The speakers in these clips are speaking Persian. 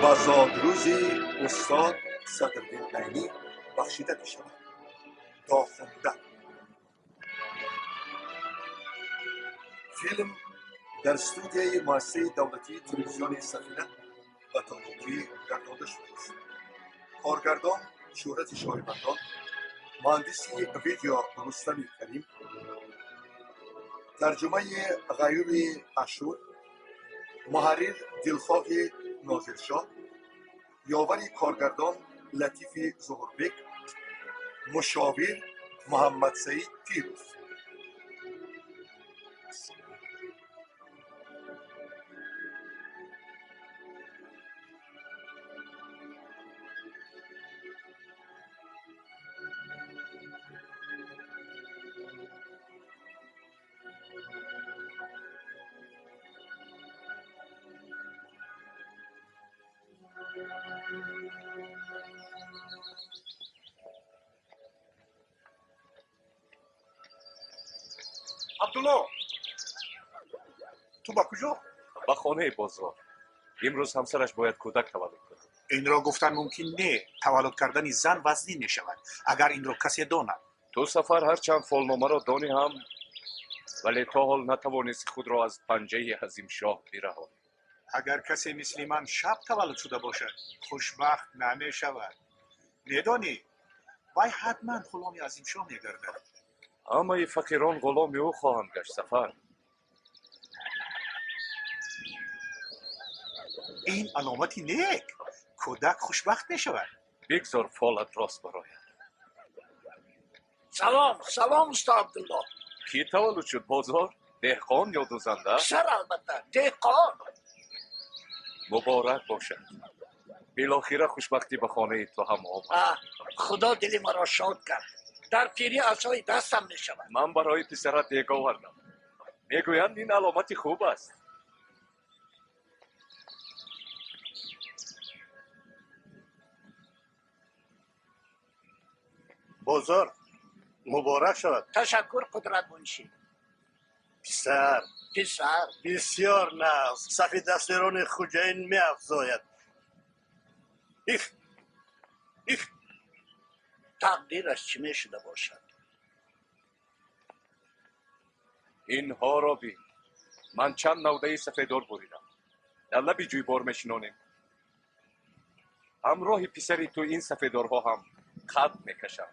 با زادروزی استاد صدرالدین عینی بخشیده می شود. داخونده فیلم در استودیوی مؤسسه دولتی تلویزیون سفینه و تاریخی گردانده شده است. کارگردان شهرت شاهبندان، مهندسی ویدیو رستم کریم، ترجمه غیور اشور، محرر دلخواه ناظرشاه، یاور کارگردان لطیف ظهوربک، مشاور محمد سعید پیروز. عبدالله، تو با کجا؟ با خانه بازار. امروز همسرش باید کودک تولد کند. این را گفتن ممکن نه. تولد کردن زن وزنی می شود اگر این را کسی داند. تو سفر هرچند فالنامه را دانی هم، ولی تا حال نتوانستی خود را از پنجه عظیم شاه برهانی. اگر کسی مثل من شب تولد شده باشد خوشبخت نمی شود. میدانی وای حتما غلام عظیم شاه می گردد. همه فقیران غلام او خواهند گشت سفر. این علامتی نیک. کودک خوشبخت می شود. بگذار فالت راست براید. سلام استاد عبدالله. کی تولد شد بازار؟ دهقان یا دوزنده؟ سر البته دهقان. مبارک باشد. بالاخره خوشبختی به خانه تو هم آمد. خدا دل مرا شاد کرد. در پیری عصای دستم می شود. من برای پسرت دیگ آوردم. میگویند این علامتی خوب است. بازار مبارک شود. تشکر قدرت منشی. پسر بسیار ناز صفی دستیران خوجین می افزاید. ایخ تقدیرش چی می شده باشد؟ اینها را بین. من چند نوده سفیدار بریدم. در لب جویبار میشنانیم. همراه پسری تو این سفیدارها هم خط میکشم.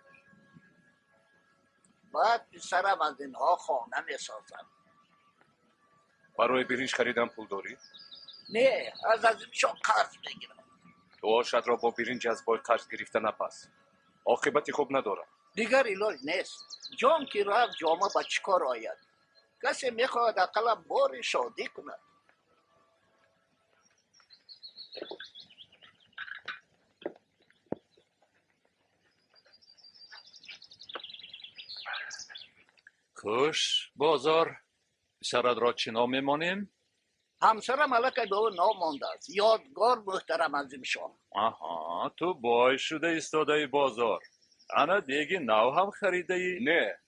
باید پسرم از اینها خانه می سازم. برای برنج خریدن پول داری؟ نه، از عظیمشان قرض میگیرم. تو آشد را با برنج از بای قرض گرفته نپس. عاقبتی خوب ندارد. دیگر علاج نیست. جان که رفت جامه به چی کار آید؟ کسی میخواهد اقلا بار شادی کند. کش بازار پسرت را چی نام میمانیم؟ همسرم الک به او نام مانده است. یادگار محترم عظیم شاه. آها، تو بای شده ایستاده بازار. انا دیگه نو هم خریده ای؟ نه،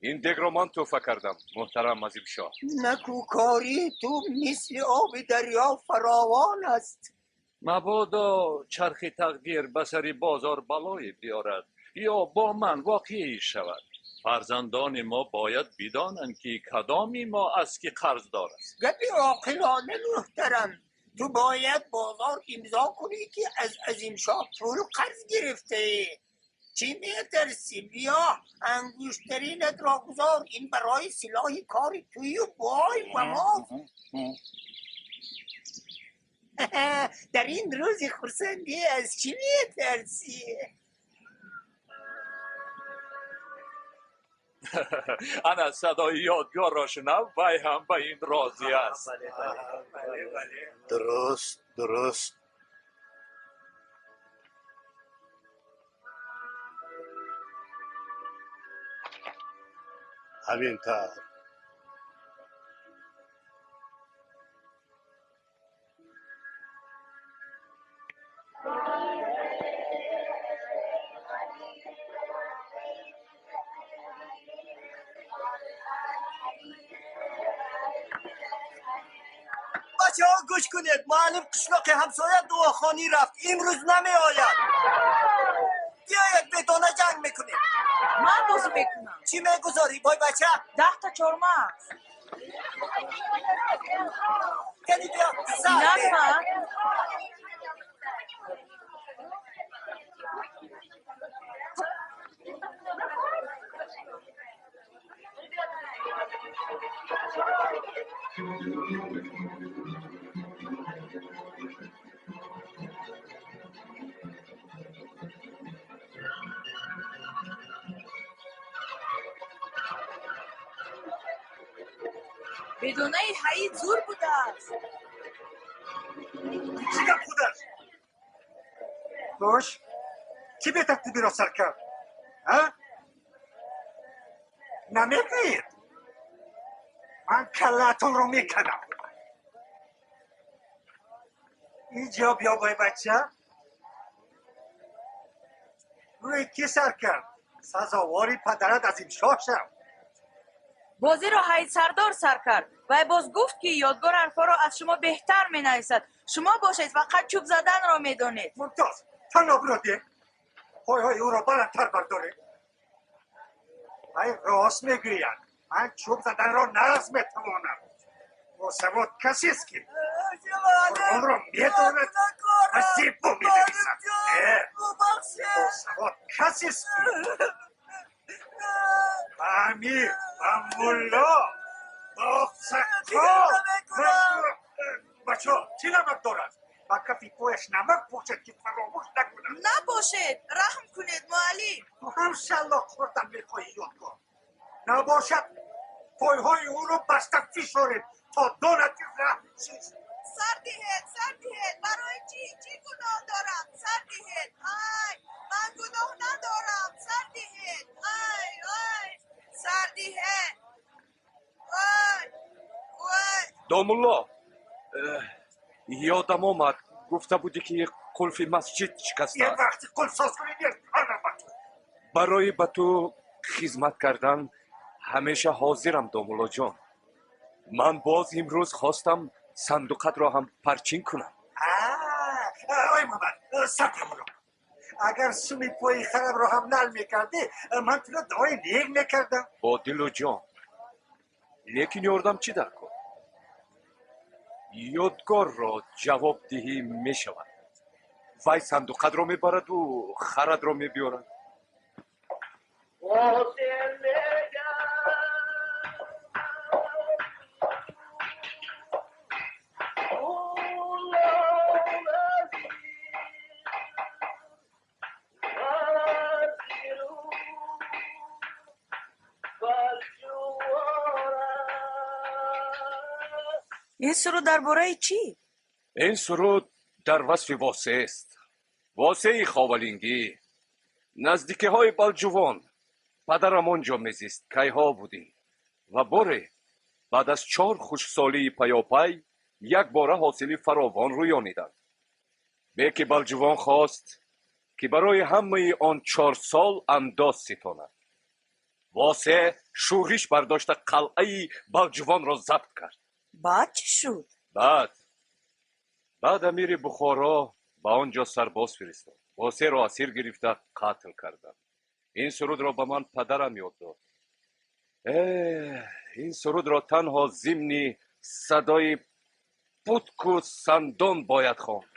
این دیگ را من توفه کردم محترم عظیم شاه. نکوکاری تو مثل آب دریا فراوان است. مبادا چرخ تقدیر بسری بازار بلایی بیارد یا با من واقعی شود. فرزندان ما باید بدانند که کدامی ما از که قرض دار است. گپی عاقلانه محترم. تو باید بازار امضا کنی که از عظیم شاه پول قرض گرفته. چی میترسی؟ بیا انگوشترینت را گذار. این برای سلاح کار توی و بای و ما. در این روز خرسندی از چی میترسی؟ انا صدای یادگار را شنم وی هم به این راضی است. درست همین طور. بچه ها گوش کنید. معلم قشلاق همسایه دعاخانی رفت، امروز نمی آید. بیایید بدانه جنگ میکنیم. من بازی میکنم. چی میگذاری بای بچه؟ 10 تا چرمه. کنی بیا سر نفهم. بدونه حیید زور بوده است. چی گپ خود است؟ باش کی به ترتیبی را سر کرد؟ ها؟ نمیگید من کلتون رو میکنم. اینجا بیا بای بچه. روی کی سر کرد؟ سزاواری پدرت از این شاه شد. بازی را حیید سردار سر کرد و باز گفت که یادگار حرفا را از شما بهتر می نویسد. شما باشید فقط چوب زدن را می دانید. ممتاز تناب را ده. های او را بلندتر برداره. های راست میگوید. من چوب زدن را نرز میتوانم. مسواد کسی است که قرآن را میداند و زیبا مینویسد. مسواد کسی است که امیر و ملا با سکار بچه ها چی نمک دارد؟ با کفی پویش نمک پوشد که فراموش نکنم. نباشید رحم کنید معلم. تو هم شلاق خوردن میخواهی یادگار. نباشد پایهای او رو بسته فشارید تا دو نتیز رحم چیز. سر دهید برای چی گناه دارم؟ سر دهید. من گناه ندارم. سر دهید. سر دهید. دامولا یادم آمد گفته بودی که یک قلف مسجد شکسته یه است. وقتی قلب ساز کنید یه کار برای به تو خدمت کردن همیشه حاضرم دامولا جان. من باز امروز خواستم صندوقت را هم پرچین کنم. آی محمد سرتم رو اگر سومی پای خرم رو هم نل میکردی من تو رو دعای نیک میکردم. با دل و جان لیکن یاردم چی در کن؟ یادگار را جواب دهی می شود. وای صندوقت را می برد و خرد را می بیارد. این سرود درباره چی؟ این سرود در وصف واسه است. واسه خاولینگی نزدیکی های بلجوان پدرم آنجا میزیست کیها بودیم و باره بعد از 4 خوشسالی پیاپی یک باره حاصلی فراوان رویانیدند. بیکی بلجوان خواست که برای همه آن 4 سال انداز ستاند. واسه شورش برداشت قلعه بلجوان را ضبط کرد. بعد چی شد؟ بعد امیر بخارا به آنجا سرباز فرستاد. واسه را اسیر گرفته قتل کردند. این سرود را به من پدرم یاد داد. این سرود را تنها ضمن صدای پتک و سندان باید خواند.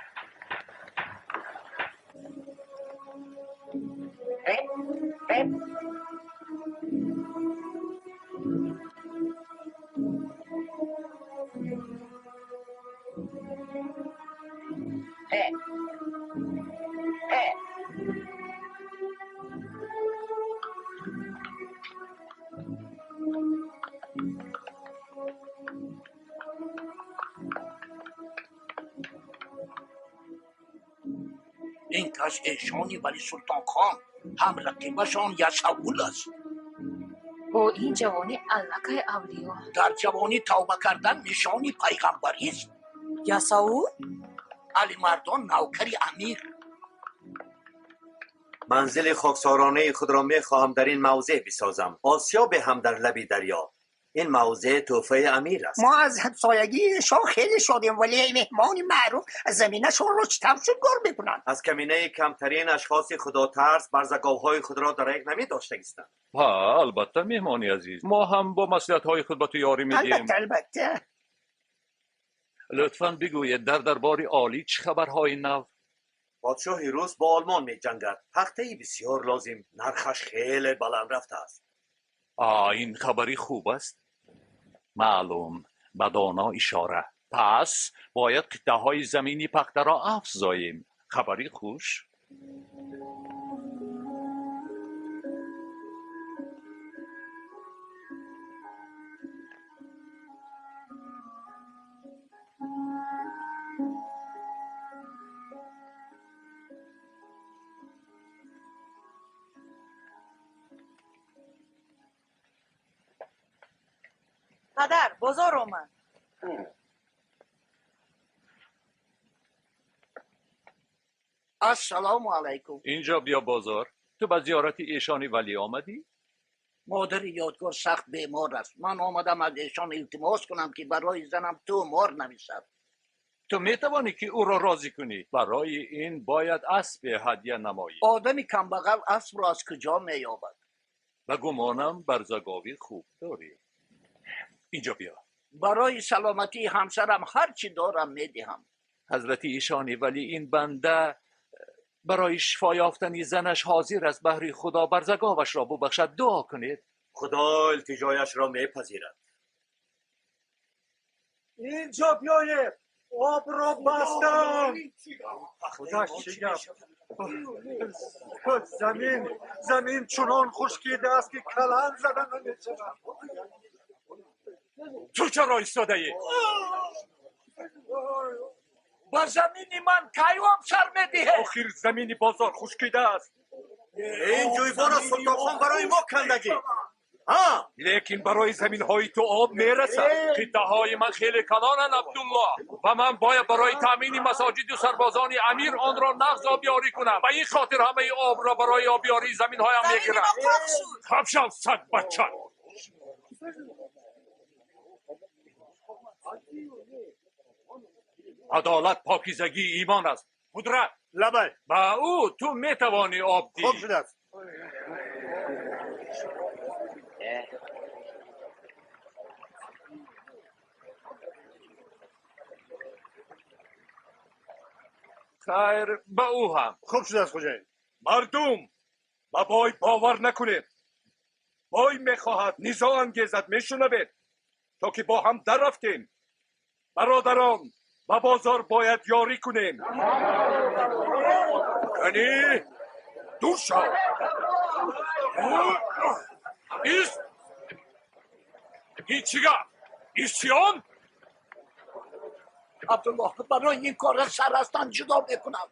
این کش ایشانی ولی سلطان خان هم رقیبشان یسعول است. با این جوانی علقه اولیا در جوانی توبه کردن نشانی پیغمبری است. یسعول؟ علی مردان نوکری امیر. منزل خاکسارانه خود را می خواهم در این موضع بسازم. آسیاب هم در لب دریا. این موضع توفه امیر است. ما از همسایگی شما خیلی شدیم ولی مهمان معروف از زمینه شما رو چطور گور میکنن؟ از کمینه کمترین اشخاص خدا ترس برزگاوهای خود را در یک نمی داشته ایستند. ها البته مهمانی عزیز، ما هم با مصلحت‌های خود به تو یاری میدیم. البته لطفاً بگویید در دربار عالی چه خبرهای نو؟ پادشاه روس با آلمان می جنگد. تخته بسیار لازم، نرخش خیلی بلند رفته است. این خبری خوب است. معلوم، به دانا اشاره. پس باید قطعه‌های زمینی پخته را افزاییم. خبری خوش؟ پدر بازار اومد. السلام علیکم. اینجا بیا بازار. تو به زیارت ایشانی ولی آمدی؟ مادر یادگار سخت بیمار است. من آمدم از ایشان التماس کنم که برای زنم تومار نویسد. تو میتوانی که او را راضی کنی. برای این باید اسب هدیه نمایی. آدمی کمبغل اسب را از کجا مییابد؟ و گمانم برزگاوی خوب داری. اینجا بیا. برای سلامتی همسرم هر چی دارم میدهم. حضرت ایشانی ولی این بنده برای شفا یافتن زنش حاضر است. بهر خدا برزگاوش را ببخشد. دعا کنید. خدا التجایش را میپذیرد. اینجا بیایید، آب را بستم. خدا شگفت، زمین چنان خشکیده است که کلن زدن نمی‌شود. تو چرا ایستاده ای؟ با زمین من کیوام سر میدیه؟ آخر زمین بازار خشکیده است. این جویبار سلطان خان برای ما کندگی. لیکن برای زمین های تو آب میرسد. قطعه های من خیلی کلانند عبدالله و من باید برای تامین مساجد و سربازان امیر آن را نقض آبیاری کنم. و این خاطر همه آب را برای آبیاری زمین هایم میگیرم. خب شو صد بچه. عدالت پاکیزگی ایمان است. قدرت لبه با او تو میتوانی آب دی. خوب شده است. خیر به او هم. خوب شده است خوشین. مردم با بای باور نکنید. بای میخواهد نزاع انگیزد. میشنوید تا که با هم در رفتیم. برادران با بازار باید یاری کنیم. یعنی دور شو. ایست. این چیگه؟ ایستیان؟ عبدالله برای این کار سر هستن جدا میکنم.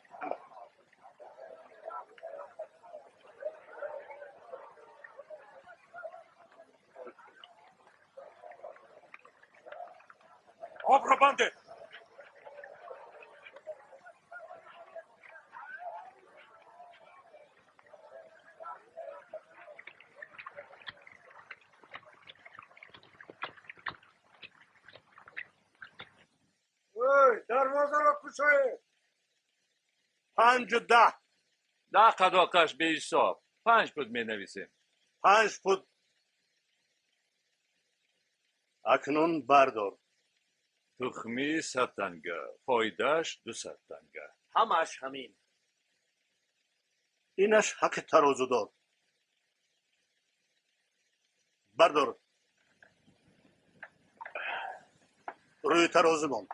آب را بنده. دروازه را کشایید. 5 و 10. 10 قداقش به حساب. 5 پود می نویسیم. 5 فوت. اکنون بردار. تخمی 100 تنگه. فایدهش 200 تنگه. همش همین. اینش حق ترازو دار. بردار. روی ترازو مان.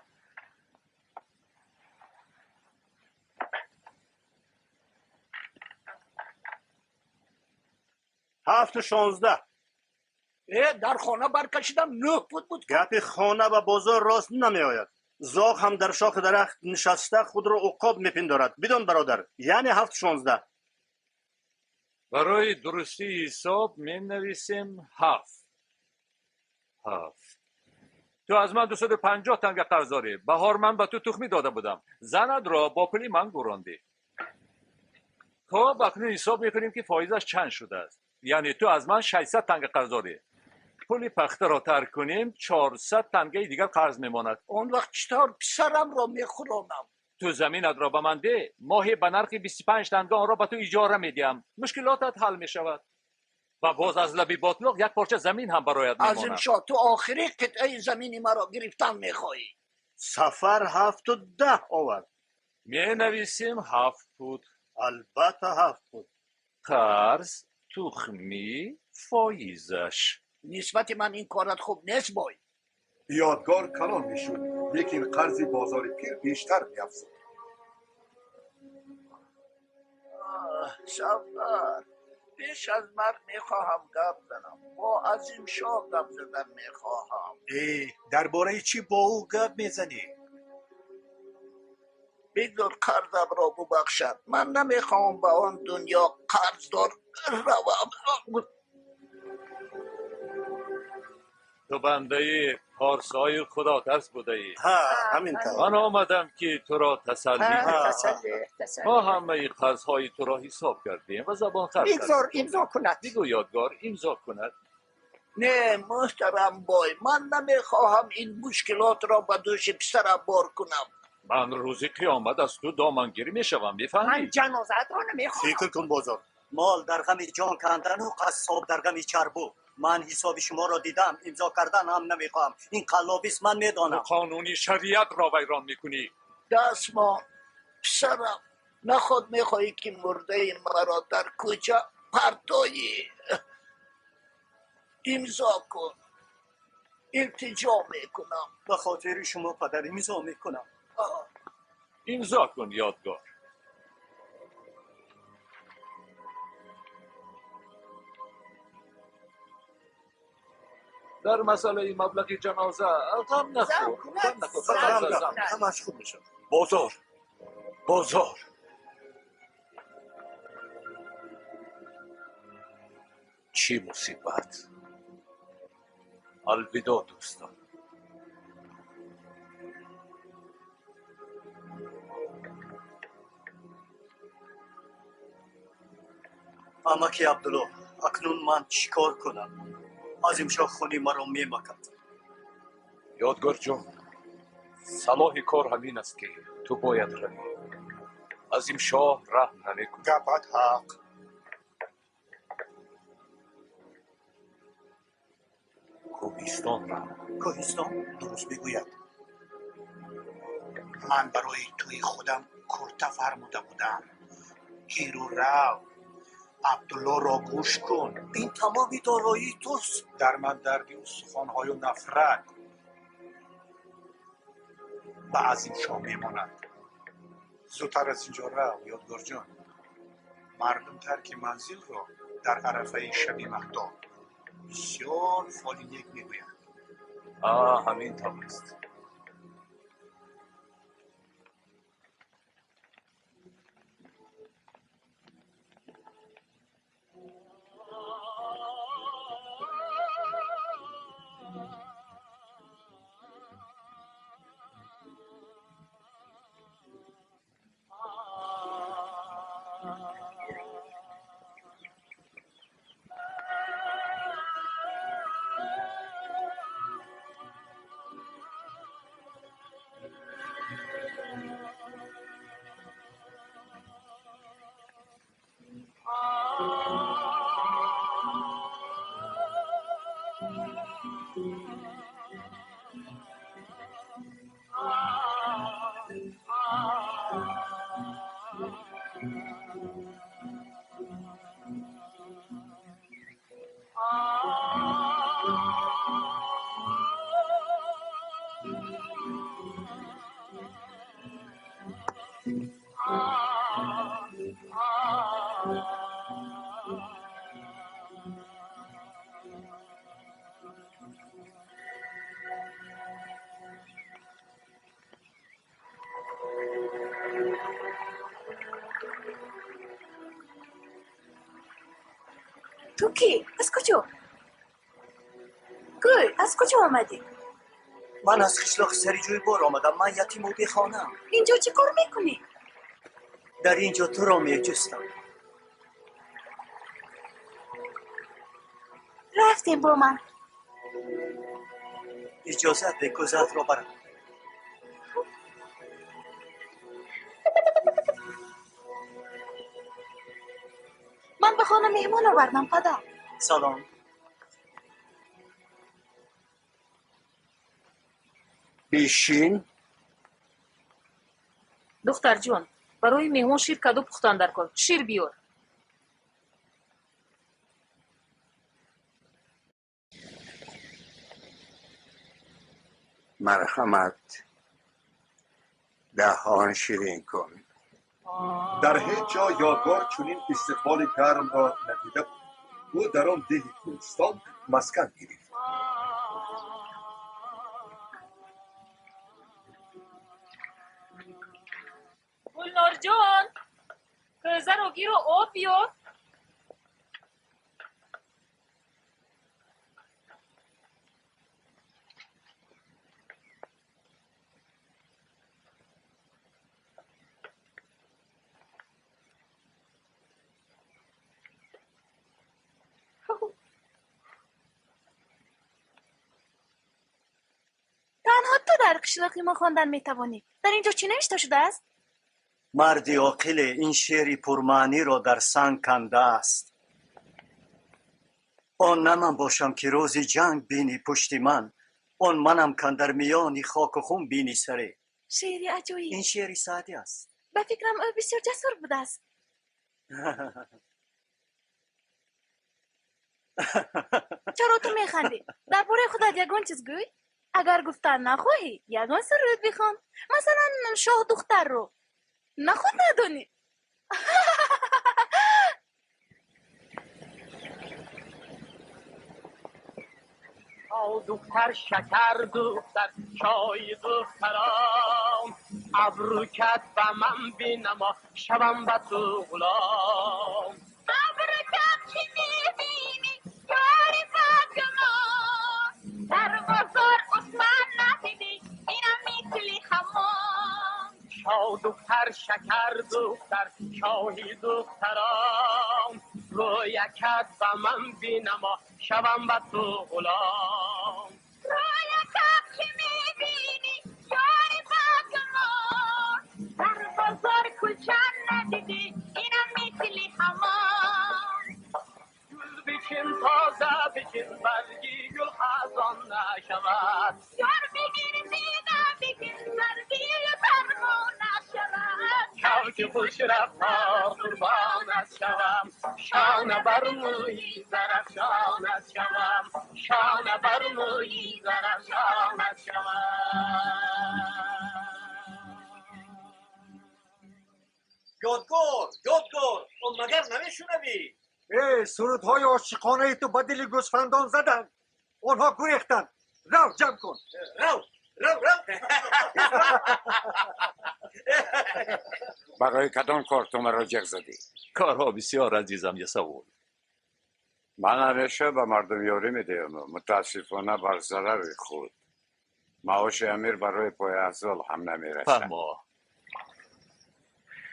7 و 16. در خانه برکشیدم 9 فوت بود. گپ خانه و بازار راست نمی آید. زاغ هم در شاخ درخت نشسته خود را عقاب میپندارد. بدان برادر، یعنی 7 و 16. برای درستی حساب می نویسیم 7. تو از من 250 تنگه قرض داری. بهار من به تو تخمی داده بودم. زند را با پلی من گراندی. خب اکنون حساب میکنیم که فایزش چند شده است. یعنی تو از من 600 تنگه قرض داری. پول پخته را ترک کنیم 400 تنگه دیگر قرض میماند. اون وقت چطور پسرم را میخورانم؟ تو زمینت را به من ده، ماهی به نرخ 25 تنگه آن را به تو اجاره میدیم، مشکلاتت حل میشود و باز از لبی باطلاق یک پارچه زمین هم برایت عظیم میماند. شاه، تو آخری قطعه زمین مرا گرفتن میخواهی؟ سفر 7 و 10 آورد. می نویسیم 7 فوت. البته 7 بود. قرض تخمی فایزش. نسبت من این کارت خوب نیست بای. یادگار کلان میشد، لیکن قرض بازار پیر بیشتر میافزود. سفر پیش از مرد میخواهم گپ زنم، با عظیم شاه گپ زدن میخواهم. درباره چی با او گپ میزنی؟ بگذار قرضم را ببخشد، من نمیخواهم به آن دنیا قرضدار روم. تو بنده پارسای خدا ترس بوده ای. ها همین طور. من آمدم که تو را تسلی کنم. ما همه قرضهای تو را حساب کردیم و زبان خرد بگذار کردیم. امضا کند. بگو یادگار امضا کند. نه محترم بای، من نمیخواهم این مشکلات را به دوش پسرم بار کنم. من روزی قیامت از تو دامنگیری میشوم، من میفهمی؟ جنازت را نمیخواهم. فکر کن بازار. مال در غم جان کندن و قصاب در غم چربو. من حساب شما را دیدم، امضا کردن هم نمیخوام. این قلابیست من تو میدانم. قانونی شریعت را ویران میکنی. دستمان پسرم، نخود میخواهی که مرده مرا در کوچه پرتایی؟ امضا کن، التجا میکنم. به خاطر شما پدر امضا میکنم. امضا کن یادگار. در مسئله مبلغ جنازه غم نخور. غم نخور. غم غم نخور. نخور. همش خوب میشه. بازار چی مصیبت. الوداع دوستان. امکی عبدالله، اکنون من چیکار کنم؟ عظیم شاه خونی مرا میمکد. یادگار جان، صلاح کار همین است که تو باید روی. عظیم شاه رحم نمیکند. گپت حق. کوهستان را کوهستان؟ درست بگوید. من برای توی خودم کرته فرموده بودم. گیر و رو، عبدالله را گوش کن. این تمامی دارایی توست. در من دردی و سخنهای و نفرت به عظیم شاه میماند. زودتر از اینجا رو یادگار جان. مردم ترک منزل را در عرفه شب مهتاب بسیار فالینیک میگویند. همین طور است. تو کی؟ از کجا؟ گل، از کجا آمدی؟ من از قشلاق سریجوی بار آمدم. من یتیم و بیخانم. اینجا چی کار میکنی؟ در اینجا تو را میجستم. رفتیم با من. اجازه ده گذرت را برم. من به خانه مهمان آوردم پدر. سلام. بیشین دختر جون برای مهمان شیر کدو پختن در کن. شیر بیار. مرحمت دهان شیرین کن. در هیچ جا یادگار چنین استقبال گرم را ندیده بود. او در آن ده کوهستان مسکن گرفت. گلنار جان کوزه رو گیر و آب بیار. تنها تو در قشلاق ما خواندن میتوانی. در اینجا چی نوشته شده است؟ مردی عاقل این شعری پرمعنی را در سنگ کنده است. آن نه من باشم که روز جنگ بینی پشت من، آن منم کن در میانی خاک و خون بینی سره. شعری عجایی. این شعری سعدی است. به فکرم او بسیار جسور بوده است. چرا تو میخندی؟ درباره خودت یگان چیز گوی؟ اگر گفتن نخواهی یگان سرود بخوان. مثلا شاه دختر رو نخود ندانی. دختر شکر دختر چای دخترام ابرو کت و من بینم شبم به تو غلام. ابرو کت چی میبینی یاری فاطمه در بازار عثمان ندیدی اینم میتلی خمام. شاه دختر شکر دختر چای دخترام روی کت و من بینم شبم به تو غلام. روی کت چی میبینی یاری فاطمه در بازار کلچن ندیدی اینم میتلی حمام. گل بچین تازه بچین برگی گل خزان نشود. یار بگیر دیده بگیر برگی سرمون نشود. که خوش رفتا قربانت شوم شانه بر موی درفشانت شوم شانه بر موی درفشانت شوم. یادگار مگر نمیشنوی؟ سرودهای عاشقانه تو به دل گوسفندان زدن، آنها گریختن. رو جمع کن. رو برای کدام کار تو مرا جغ زدی؟ کارها بسیار عزیزم یسوع. من همیشه به مردم یاری میدهم، متاسفانه بر ضرر خود. معاش امیر برای پای افضل هم نمیرسه. فرما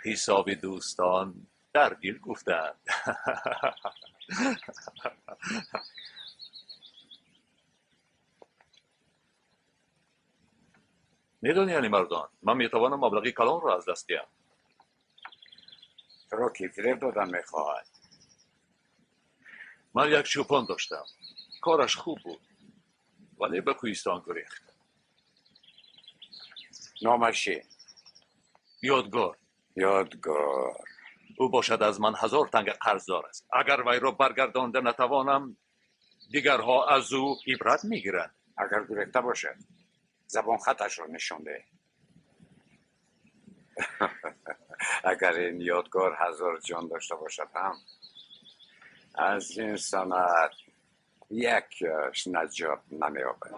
حساب دوستان در دل گفتند. میدونی علی مردان من میتوانم مبلغی کلان را از دست دهم. تو را کی فریب دادن میخواهد؟ من یک چوپان داشتم، کارش خوب بود ولی به کوهستان گریخت. نامش یادگار. او باشد از من 1000 تنگ قرضدار است. اگر وی را برگردانده نتوانم دیگرها از او عبرت میگیرند. اگر گریخته باشد زبان خطش را نشانده. اگر این یادگار 1000 جان داشته باشد هم از این سنت یکش نجات نمی‌یابد.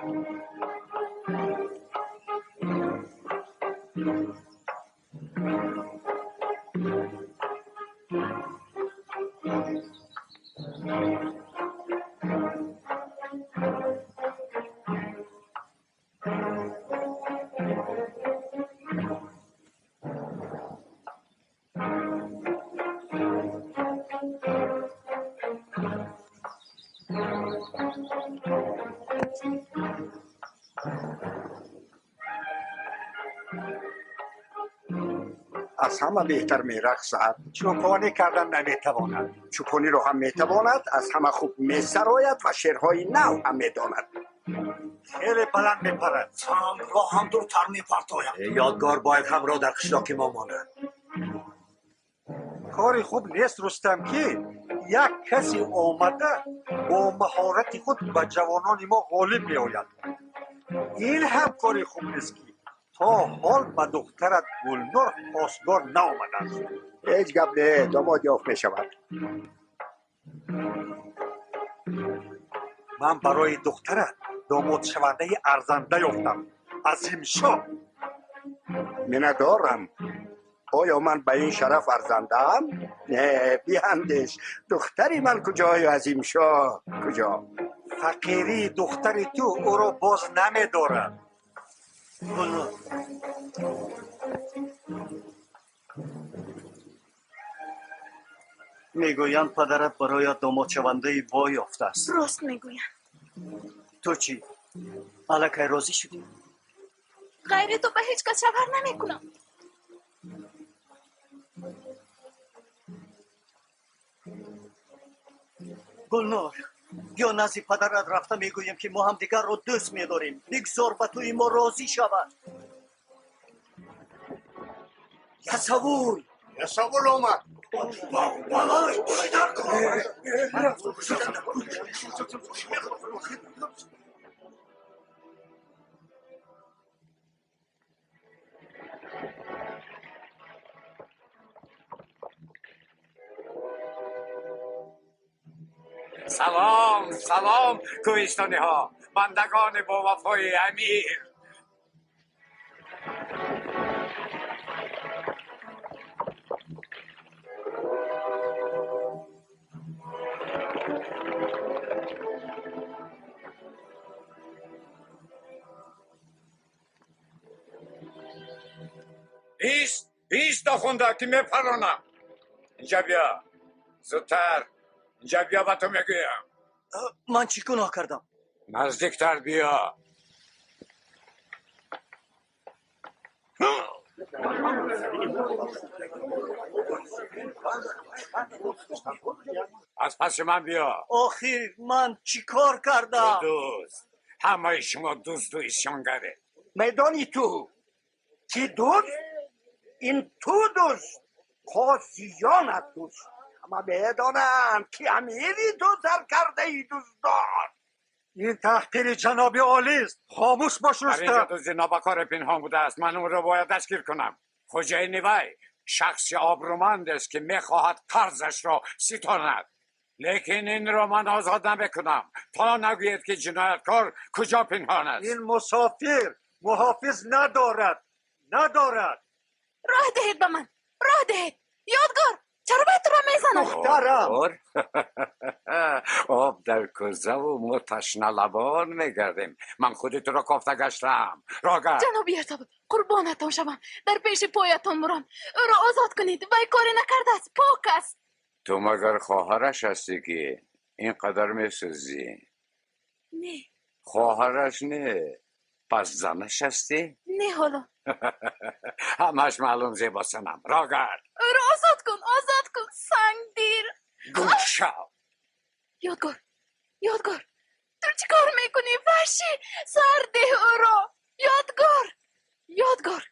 از همه بهتر میرقصد. چوپانی کردن نمیتواند، چوپانی رو هم میتواند. از همه خوب میسراید و شعرهای نو هم میداند. خیلی بلند میپرد، چند راه هم دورتر میپرتاید. یادگار باید همراه در قشلاق ما ماند. کاری خوب نیست رستم که یک کسی آمده با مهارت خود به جوانان ما غالب می آید. این هم کاری خوب نیست که تا حال به دخترت گلنار خواستگار نآمده است. هیچ گپ نه، داماد یافت میشود. من برای دخترت داماد شونده ارزنده یافتم، عظیم شاه. من دارم. آیا من به این شرف ارزندم؟ نه، بیاندیش. دختری من کجای عظیم شاه؟ کجا؟ فقیری دختری تو او را باز نمی دارد. میگویند پدرت برایت داماد شونده وای یافته است. راست میگویم. تو چی؟ الکی راضی شدی؟ غیر تو به هیچ کس شبر نمیکنم. گلنار، بیا نزد پدرت رفته میگویم که ما هم دیگر رو دوست میداریم. بگذار به توی ما راضی شود. تصور آمد. سلام سلام کوهستانی ها، بندگان با وفای امیر. ایست داخونده که میپرانم. اینجا بیا، زودتر اینجا بیا، با تو میگویم. من چی گناه کردم؟ نزدیکتر بیا. از پس من بیا. آخی من چی کار کردم؟ دوست، همه شما دوست و ایشانگره. میدانی تو کی دوست؟ این تو دوست، قاضیانت دوست. اما میدانم که امیری تو سر کرده ای دوست دار. این تحقیر جناب عالی است. خاموش باش در اینجا رستم. دوزی نابکار پنهان بوده است. من اون رو باید دستگیر کنم. خوجه نیوی شخصی آبرومند است که میخواهد قرضش را ستاند، لیکن این را من آزاد نمیکنم تا نگوید که جنایتکار کجا پنهان است. این مسافر محافظ ندارد. راه دهید به من، راه دهید. یادگار، چرا باید تو را میزنم؟ دخترم. آب در کوزه و ما تشنه لبان میگردیم. من خودی تو را کافته گشتم. راگر جناب ارتباط، قربانتان شوم، در پیش پایتان مرم. او را آزاد کنید. وی کاری نکرده است، پاک است. تو مگر خواهرش هستی که اینقدر میسوزی؟ نه. خواهرش نه، پس زنش هستی؟ نه حالا. همش معلوم زیبا سنم. راگر او را آزاد کن، سنگ دیر. گل شو. یادگار، تو چی کار میکنی؟ وحشی، سر ده او را. یادگار.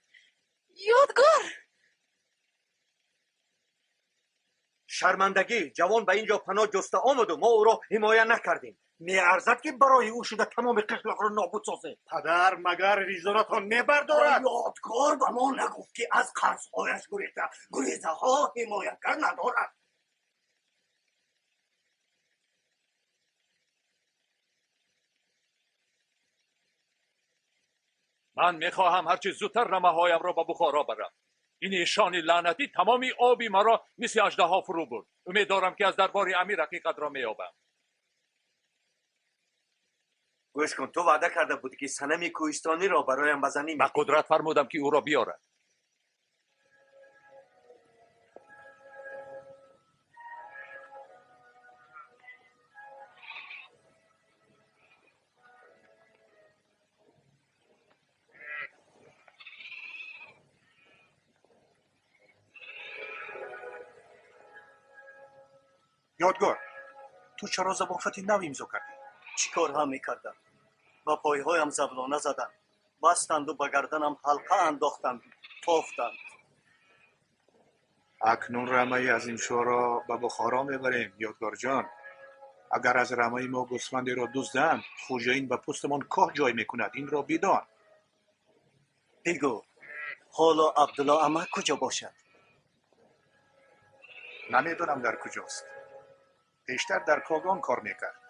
شرمندگی، جوان به اینجا پناه جسته آمد و ما او را حمایه نکردیم. میارزد که برای او شده تمام قشلاق را نابود سازه. پدر مگر ریزانتان میبردارد؟ یادگار به ما نگفت که از قرضهایش گریزه ها حمایتگر ندارد. من میخواهم هرچی زودتر رمه‌هایم را به بخارا برم. این ایشان لعنتی تمامی آبی مرا مثل اژدها فرو برد. امیدوارم که از دربار امیر حقیقت را مییابم. گوش کن، تو وعده کرده بودی که صنم کوهستانی را برایم بزنی. من قدرت فرمودم که او را بیارد. یادگار تو چرا زبان خط نو امضا کردی؟ چی کار هم میکردم؟ با پایهایم زبلانه زدن، بستند و به گردنم حلقه انداختند، تافتند. اکنون رمه عظیمشاه را به بخارا میبریم یادگار جان. اگر از رمه ما گوسفندی را دزدند، خوجین به پستمان کاه جای میکند. این را بدان. بگو حالا عبدالله عمه کجا باشد؟ نمیدونم در کجاست. بیشتر در کاغان کار میکرد.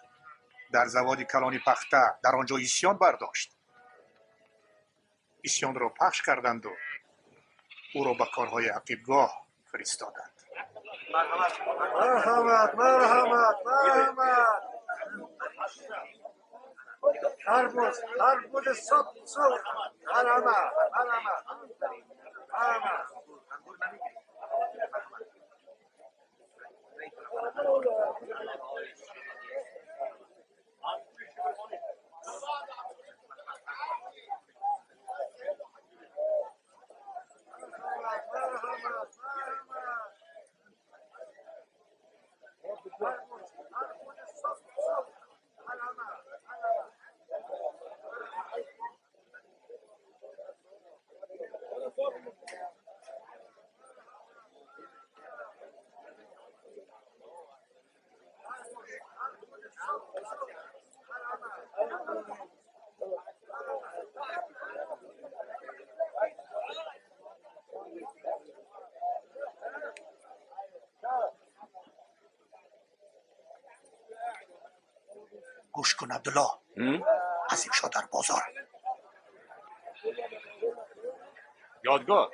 در زواد کلانی پخته در آنجا اسیان برداشت. اسیان را پخش کردند و او را به کارهای عقیبگاه فرستادند. مرحمت مرحمت مرحمت. خربوز صبح صبح. مرحمت مرحمت مرحمت. گوش کن عبدالله. عظیمشاه در بازار. یادگار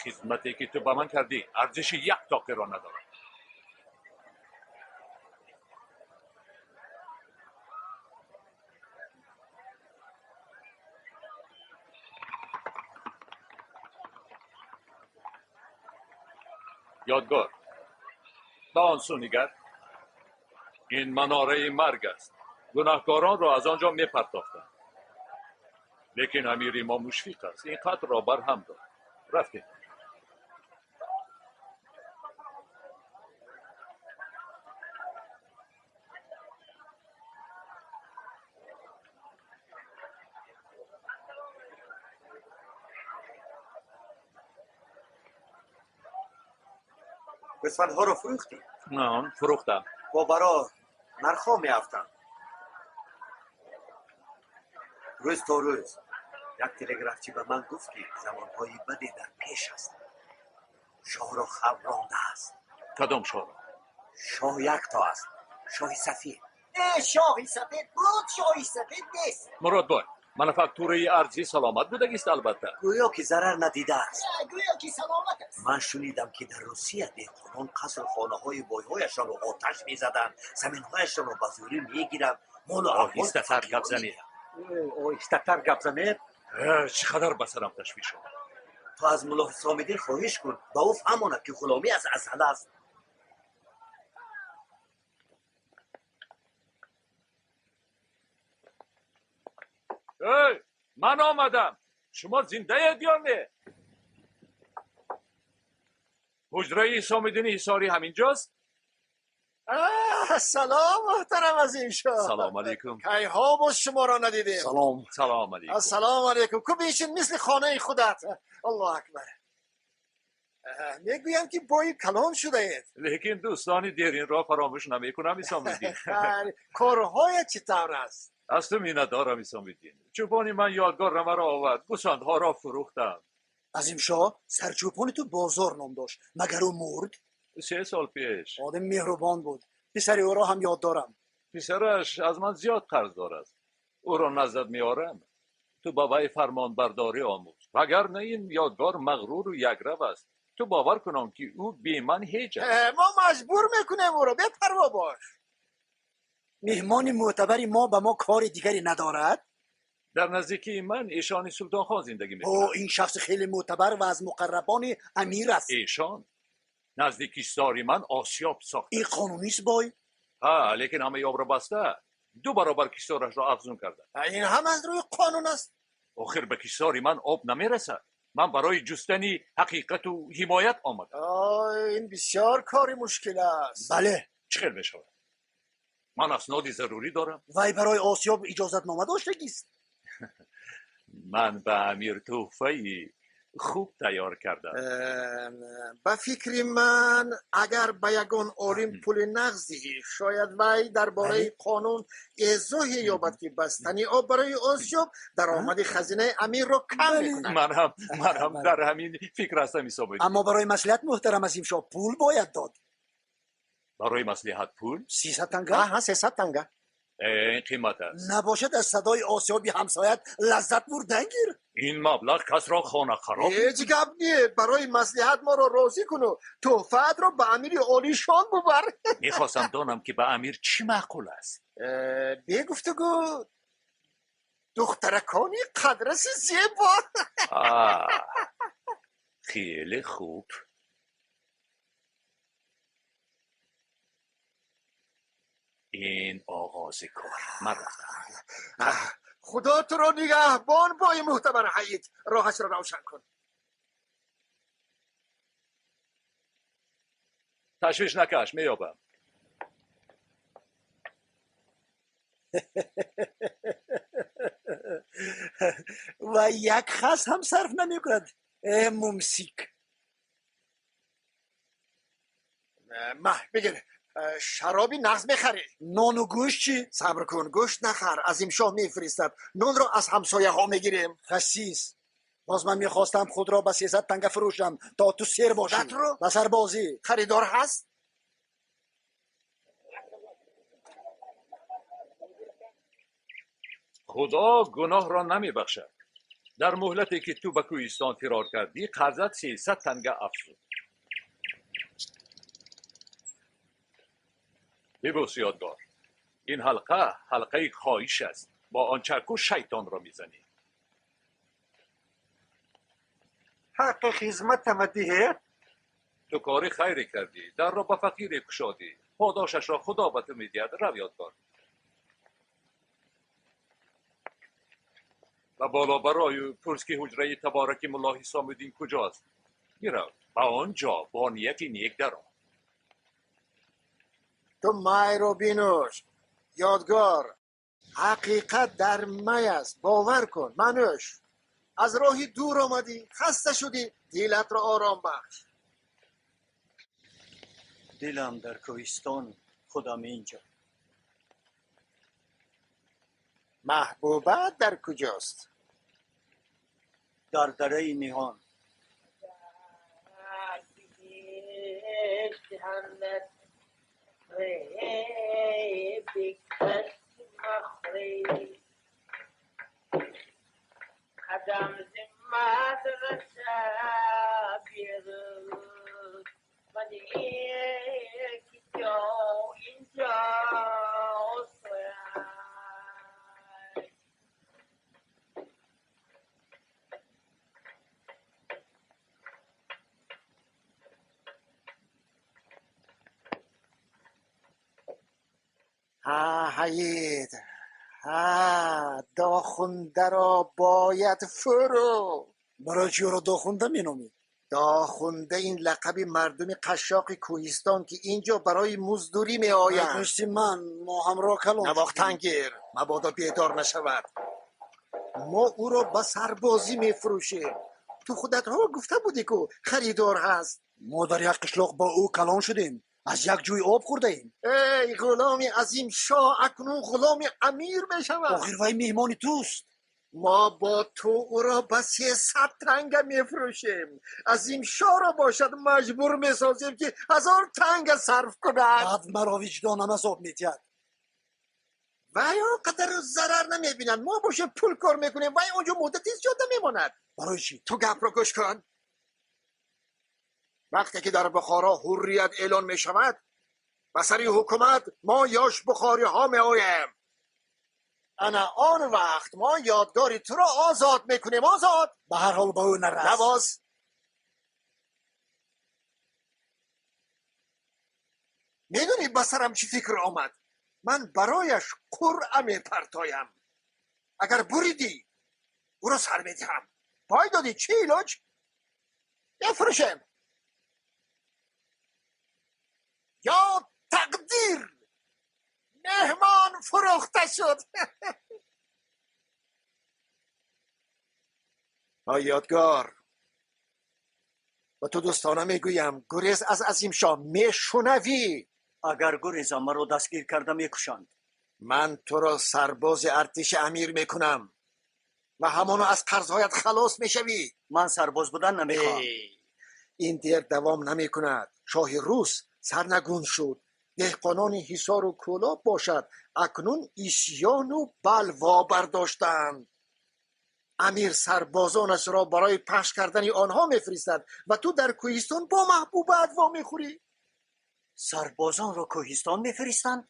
خدمتی که تو به من کردی ارزش یک تاقه را ندارد. یادگار به آن سو نگر. این مناره مرگ است. گناهکاران را از آنجا می پرداختند. لیکن امیر ما مشفق است. این خط را بر هم داد. رفتیم. گوسفندها رو فروختی؟ نه فروختم. با برا نرخا میافتم. روز تا روز یک تلگرافچی به من گفت که زمانهای بدی در پیش است. شاه را خبرانده است. کدام شاه؟ شاه یک تا است. شاه سفید. شاهی سفید بود، شاهی سفید نیست. مراد بای منفکتوره ارزی سلامت بودگیست البته. گویا که ضرر ندیده است. گویا که سلامت است. من شنیدم که در روسیه دهقانان قصر خانه های بایهایشان رو آتش میزدن، زمین هایشان رو به زوری میگیرن. مال و آهسته‌تر گپ زنید. آهسته‌تر گپ زنید. چقدر به سرم تشویش شد. تو از ملا حسام‌الدین خواهش کن با او فهماند که غلامی از ازل است. من آمدم. شما زنده اید یا نه؟ حجره حسام‌الدین حصاری همینجاست؟ سلام محترم عظیمشاه. سلام علیکم. کی ها باز شما را ندیدیم. سلام علیکم. السلام علیکم. کو بیشین مثل خانه خودت. الله اکبر. میگویم که بای کلان شده اید. لیکن دوستانی دیرین را فراموش نمیکنم حسام‌الدین. کارهای چطور است؟ از تو مینت دارم حسام‌الدین. چوپانی من یادگار را مرا آورد. گوسفندها را فروختم. عظیمشاه سرچوپان تو بازار نام داشت. مگر او مرد؟ 3 سال پیش. آدم مهربان بود. پسر او را هم یاد دارم. پسرش از من زیاد قرض دارد. او را نزدت میارم. تو بابای فرمان برداری آموز. وگر نه این یادگار مغرور و یکرو است. تو باور کنم که او بی من هیچ است. ما مجبور میکنیم او را. بپروا باش. مهمان معتبری ما به ما کار دیگری ندارد؟ در نزدیکی من ایشان سلطان خان زندگی میکند. این شخص خیلی معتبر و از مقربان امیر است. ایشان نزدیکی ساری من آسیاب ساخت. این قانونیست بای؟ ها لیکن همه آب را بسته. 2 برابر کیسارش را افزون کرده. این هم از روی قانون است. آخر به کیساری من آب نمیرسد. من برای جستن حقیقت و حمایت آمدم. این بسیار کاری مشکل است. بله. چه خیلی بشود؟ من اسنادی ضروری دارم. وای برای آسیاب اجازت نامه داشتگیست. من به امیر تحفه خوب تیار کردم. به فکر من اگر به یگان عالم پول نغزی شاید وی درباره قانون ایضاحی یابد که بستنی آب برای آسیاب درآمد خزینه امیر را کم میکند. من هم در همین فکر هستم حساب. اما برای مصلحت محترم عظیم شاه پول باید داد. برای مصلحت پول 300 تنگه؟ 300 تنگه. این قیمت است. نباشد از صدای آسیابی همسایت لذت بردن گیر. این مبلغ کس را خانه خراب. هیچ گپ نیه. برای مصلحت ما را راضی کن و تحفت را به امیر عالی شان ببر. میخواستم دانم که به امیر چی معقول است. به گفتگو دخترکانی قدرس زیبا. خیلی خوب. این آغاز کار. من رفتم. خدا تو را نگهبان بای محتمر حییت. راهش را روشن کن. تشویش نکش میابم. و یک خس هم صرف نمی کند. ممسیک. بگیر شرابی نغز بخری. نان و گوشت چی؟ صبر کن گوشت نخر. عظیم شاه میفرستد. نان را از همسایه ها میگیریم. خسیس باز من میخواستم خود را به 300 تنگه فروشم تا تو سیر باشی. به سر بازی. خریدار هست؟ خدا گناه را نمی بخشد. در مهلتی که تو به کوهستان فرار کردی قرضت 300 تنگه افزود. ببوس یادگار. این حلقه خواهش است. با آن چرکو شیطان را میزنی. حق خدمت مدیه. تو کاری خیری کردی. در را به فقیر کشادی. پاداشش را خدا به تو میدهد. رو یادگار. و بالا برای پرس که حجره تبارک ملا حسام الدین کجاست؟ میرو به آنجا با نیت نیک درآ. تو مای رو بینوش. یادگار حقیقت در مای است. باور کن. منوش از راهی دور آمدی. خسته شدی. دلت را آرام بخش. دلم در کوهستان خودم اینجا. محبوبت در کجاست؟ در دره نهان. قدم زماد رسا بیرد من یکی جا اینجا حیید داخونده را باید فرو. برای چی را داخونده مینامی؟ داخونده این لقب مردم قشاق کوهستان که اینجا برای مزدوری می آیند. نگوشتی ما همراه کلان. نواختن گیر مبادا بیدار نشود. ما او را به سربازی می فروشیم. تو خودت ها گفته بودی که خریدار هست. ما در یک قشلاق با او کلان شدیم. از یک جوی آب خورده ایم. ای غلام عظیم شاه اکنون غلام امیر بشود. آخر وی میهمان توست. ما با تو او را به 300 تنگه میفروشیم. عظیم شاه را باشد مجبور میسازیم که 1000 تنگه صرف کند. بعد مرا وجدانم عذاب میدهد. وی قدر ضرر نمیبینند. ما باشه پول کار میکنیم. وی اونجا مدتی زیاد نمیماند. برای چی؟ تو گپ را گوش کن. وقتی که در بخارا حریت اعلان می شود به سری حکومت ما یاش بخاری ها می آیم. انا آن وقت ما یادگاری تو را آزاد میکنیم. آزاد. به هر حال با او نرس. نواز. میدونی بسرم چی فکر آمد؟ من برایش قرعه میپرتایم. اگر بریدی او را سر میدهم. پای دادی چی علاج؟ بفروشم. یا تقدیر، مهمان فروخته شد. یادگار، و تو دوستانه میگویم گریز از عظیم شاه میشنوی؟ اگر گریزم مرا دستگیر کرده میکشند. من تو را سرباز ارتش امیر میکنم و همانو از قرضهایت خلاص میشوی. من سرباز بودن نمیخوام. این دیر دوام نمیکند. شاه روس سرنگون شد، دهقانان حصار و کولا باشد اکنون ایسیان و بلوا برداشتند. امیر سربازانش را برای پخش کردن آنها میفرستد و تو در کوهستان با محبوب ادوا میخوری. سربازان را کوهستان میفرستند؟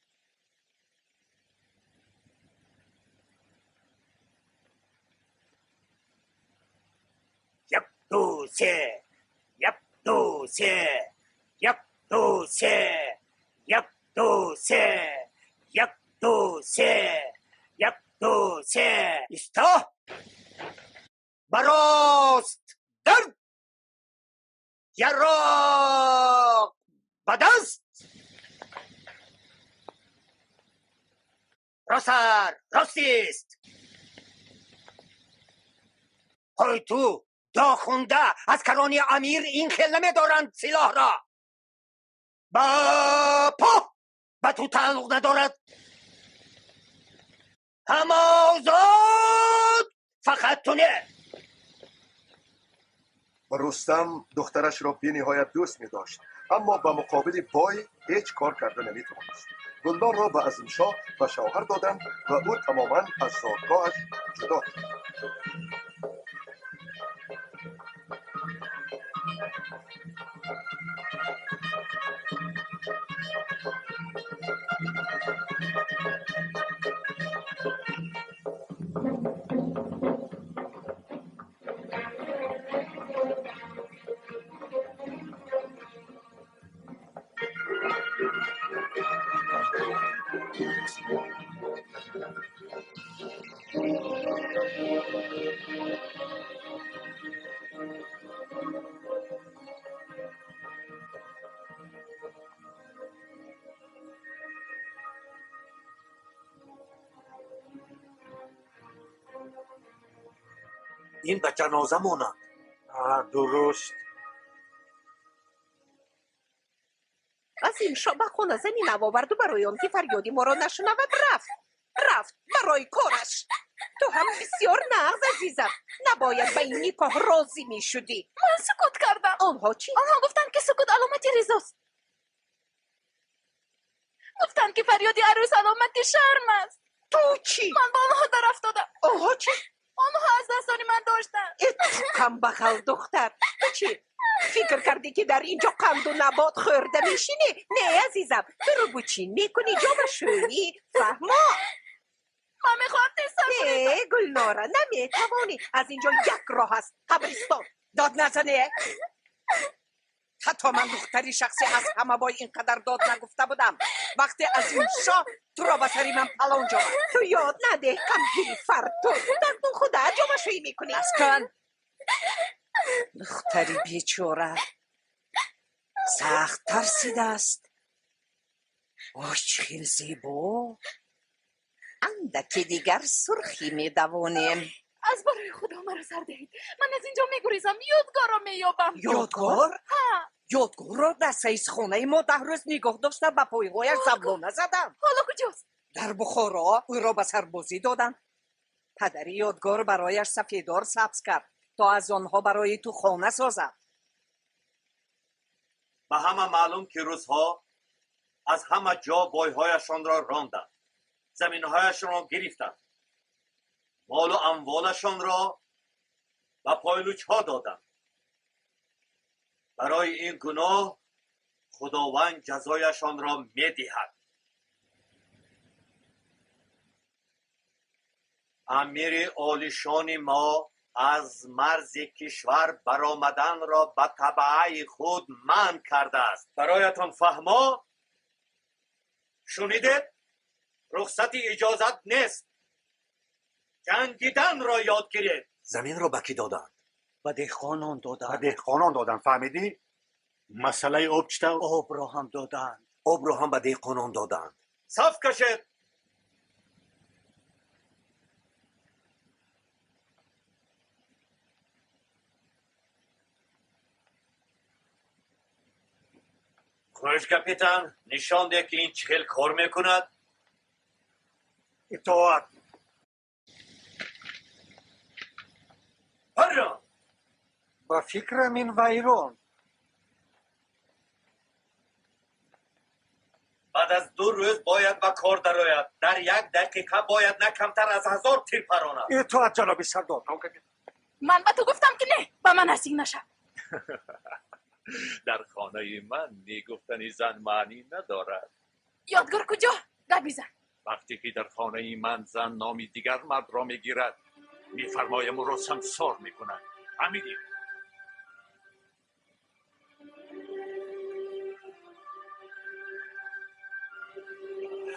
یک دو سه، یک دو سه، یک دو سه، یک دو سه، یک دو سه، یک دو سه. استا براست درد، یراق بدست، راسر راستیست. های تو داخونده از کرانی امیر این خیل نمیدارند سلاح را. با تو تعلق ندارد. همازاد فقط تو نه. رستم دخترش را بی نهایت دوست می داشت، اما به مقابل بای هیچ کار کرده نمی توانست. گلدان را به عظیم شاه و شوهر دادند و او تماما از زادگاهش جدا شد. این به جنازه ماند. درست. از این شب خونه زمین آورد و برای آن که فریادی ما را نشنود رفت برای کارش. تو هم بسیار نغز عزیزم، نباید به این نکاح راضی می شدی. من سکوت کردم. آنها چی؟ آنها گفتند که سکوت علامت رضاست. گفتند که فریادی عروس علامت شرم است. تو چی؟ من با آنها در افتادم. آنها چی؟ آنها از دستان من داشتند. کم بخل دختر، تو چی؟ فکر کردی که در اینجا قند و نبات خورده میشینی؟ نه عزیزم، تو رو بوچین میکنی جا شویی. فهما؟ من میخوام تیستر کنیم. نه گلناره، نمیتوانی. از اینجا یک راه است، قبرستان. داد نزنه. حتی من دختری شخصی از همه بای اینقدر داد نگفته بودم. وقتی از این شاه تو را به سری من پلان جا. تو یاد نده کمپیل فرتو در دون خود جا شویی میکنی. از کن دختری بیچاره سخت ترسیده است. اوه چه زیبا. اندکی دیگر سرخی میدوانیم. از برای خدا مرا سر دهید. من از اینجا میگریزم، یادگار را مییابم. یادگار؟ ها. یادگار را در سیز خانه ما 10 روز نگاه داشتم، به پایهایش زبلانه زدم. حالا کجاست؟ در بخارا او را به سربازی دادن. پدری یادگار برایش سفیدار سبز کرد تا از آنها برای تو خانه سازد. به همه معلوم که روزها از همه جا بایهایشان را راندند، زمینهایشان را گرفتند، مال و اموالشان را به پایلوچها دادند. برای این گناه خداوند جزایشان را می‌دهد. امیر عالیشان ما از مرز کشور برآمدن را به تبعه خود منع کرده است. برایتان فهما؟ شنیدید؟ رخصت اجازت نیست. جنگیدن را یاد گیرید. زمین را به کی دادند؟ به دهقانان دادن. به دهقانان دادن، فهمیدی؟ مسئله آب چطور؟ آب را هم دادن. آب رو هم به دهقانان دادند. صف کشید. خوش کپیتان، نشان ده که این چخیل کار میکند. اطاعت. هرم با فکرم این ویران. بعد از 2 روز باید به کار درآید. در 1 دقیقه باید نه کمتر از 1000 تیر پراند. اطاعت جناب سردار. من به تو گفتم که نه به من نزدیک نشه. در خانه من نیگفتنی زن معنی ندارد. یادگار کجا؟ گپ بزن. وقتی که در خانه من زن نامی دیگر مرد را میگیرد میفرمایم او را سمسار میکند. فهمیدی؟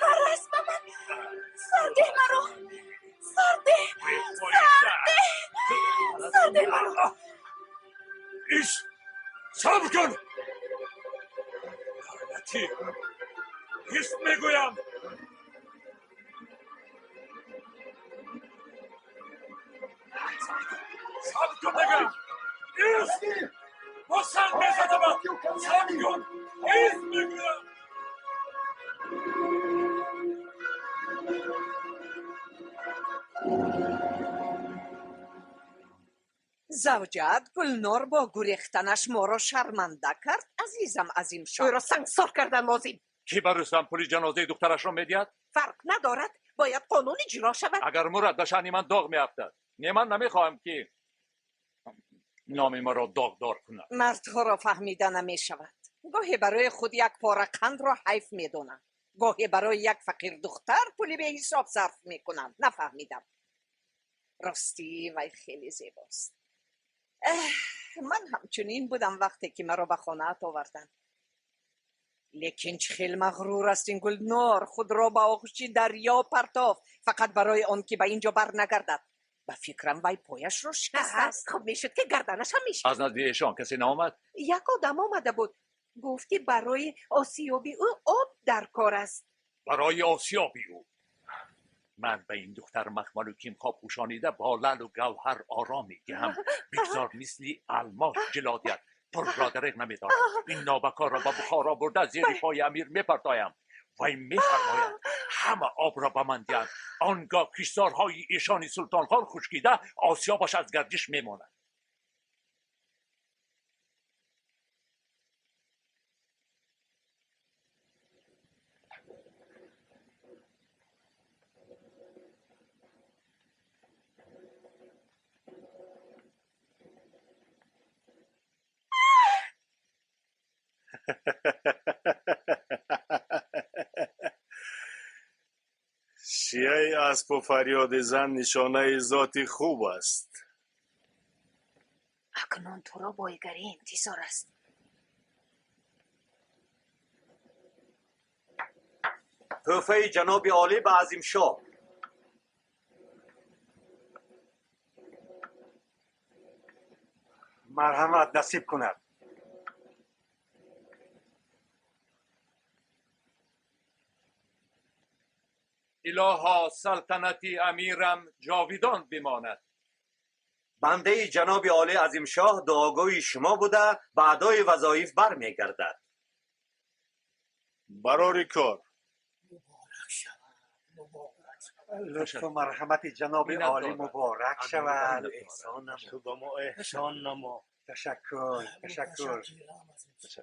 هرس به من سرده مرا، سرده مرا. ایش صبر کن. لعنتی ایش میگویم. صبر کن بگم. ایش با سنگ بزنم. صبر کن. ایش میگویم. زوجت گلنار با گریختنش ما را شرمنده کرد. عزیزم عظیم شاه، او را سنگسار کردن لازم. کی بر رستم پلی جنازه دخترش را میدید؟ فرق ندارد، باید قانون اجرا شود. اگر مرد به شأن من داغ میافتد، من نمیخواهم که نام ما را داغدار کند. مردها را فهمیده نمی شود. گاهی برای خود یک پاره قند را حیف میدونند، گاهی برای یک فقیر دختر پولی به حساب صرف میکنند. نفهمیدم. راستی وی خیلی زیباست. من همچنین بودم وقتی که مرا به خانه‌ات آوردند. لیکن چه مغرور است این گلنار، خود را به آغوش دریا پرتافت فقط برای آن که به اینجا بر نگردد. به فکرم وی پایش رو شکست است. خب میشد که گردنش هم میشد. از نزد ایشان کسی نامد؟ یک آدم آمده بود، گفتی برای آسیابی او آب در کار است. برای آسیابی او؟ من به این دختر مخمل و کیمخواب پوشانیده با لعل و گوهر آرامی دهم. بگذار مثلی الماس جلادیت پر را درق نمیدارم. این نابکار را با بخارا برده زیر پای امیر میپرتایم. وی میفرماید همه آب را به من دهند. آنگاه کشتزارهای ایشانی سلطان خان خشکیده آسیابش از گردش میماند. شیعه اسب و فریاد زن نشانه ذاتی خوب است. اکنون تو را بایگری انتظار است. تحفه جناب عالی به عظیم شاه. مرحمت نصیب کند. الها سلطنتی امیرم جاویدان بماند. بنده جناب عالی عظیم شاه دعاگوی شما بوده به ادای وظایف برمیگردد. برای کار. لطف و مرحمت جناب عالی مبارک شود. احسان نما. تشکر.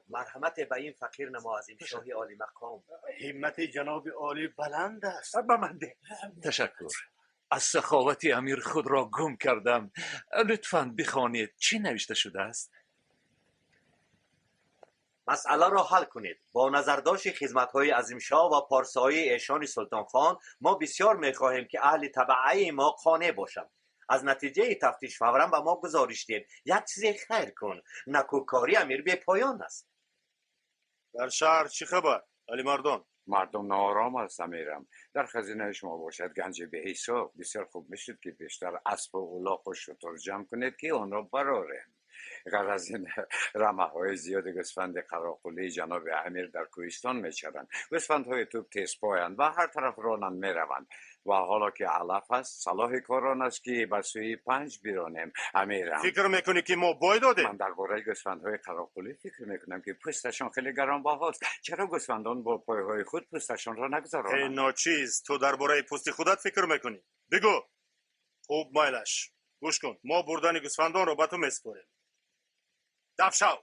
مرحمت به این فقیر نما عظیم شاهی عالی مقام. همت جناب عالی بلند است. بمنده. تشکر. از سخاوت امیر خود را گم کردم. لطفاً بخوانید چی نوشته شده است؟ مسئله را حل کنید. با نظرداشت خدمت‌های عظیم شاه و پارسایی ایشان سلطان خان ما بسیار می‌خواهیم که اهل تبعه ما قانع باشند. از نتیجه تفتیش فوراً به ما گزارش دید. یک چیزی خیر کن. نکوکاری امیر به پایان است. در شهر چی خبر علی مردان؟ مردم ناآرام است امیرم. در خزینه شما باشد گنج به حساب. بسیار خوب میشد که بیشتر اسب و الاغ و شتر جمع کنید که آن را براریم. غیر از این رمه های زیاد گوسفند قراقلی جناب امیر در کوهستان میچرند. گوسفند های توپ تیز پایند و هر طرف رانند میروند و حالا که علف است صلاح کاران است که به سوی 5 بیرانیم امیرم. فکر میکنی که ما بای دادیم؟ من درباره گوسفند های قراقلی فکر میکنم که پوستشان خیلی گرانبهاست. چرا گوسفندان با پایهای خود پوستشان را نگذارند؟ ای ناچیز، تو درباره پوست خودت فکر میکنی؟ بگو. خوب مایلش گوش کن، ما بردن گوسفندان رو به تو میسپاریم. دفشو.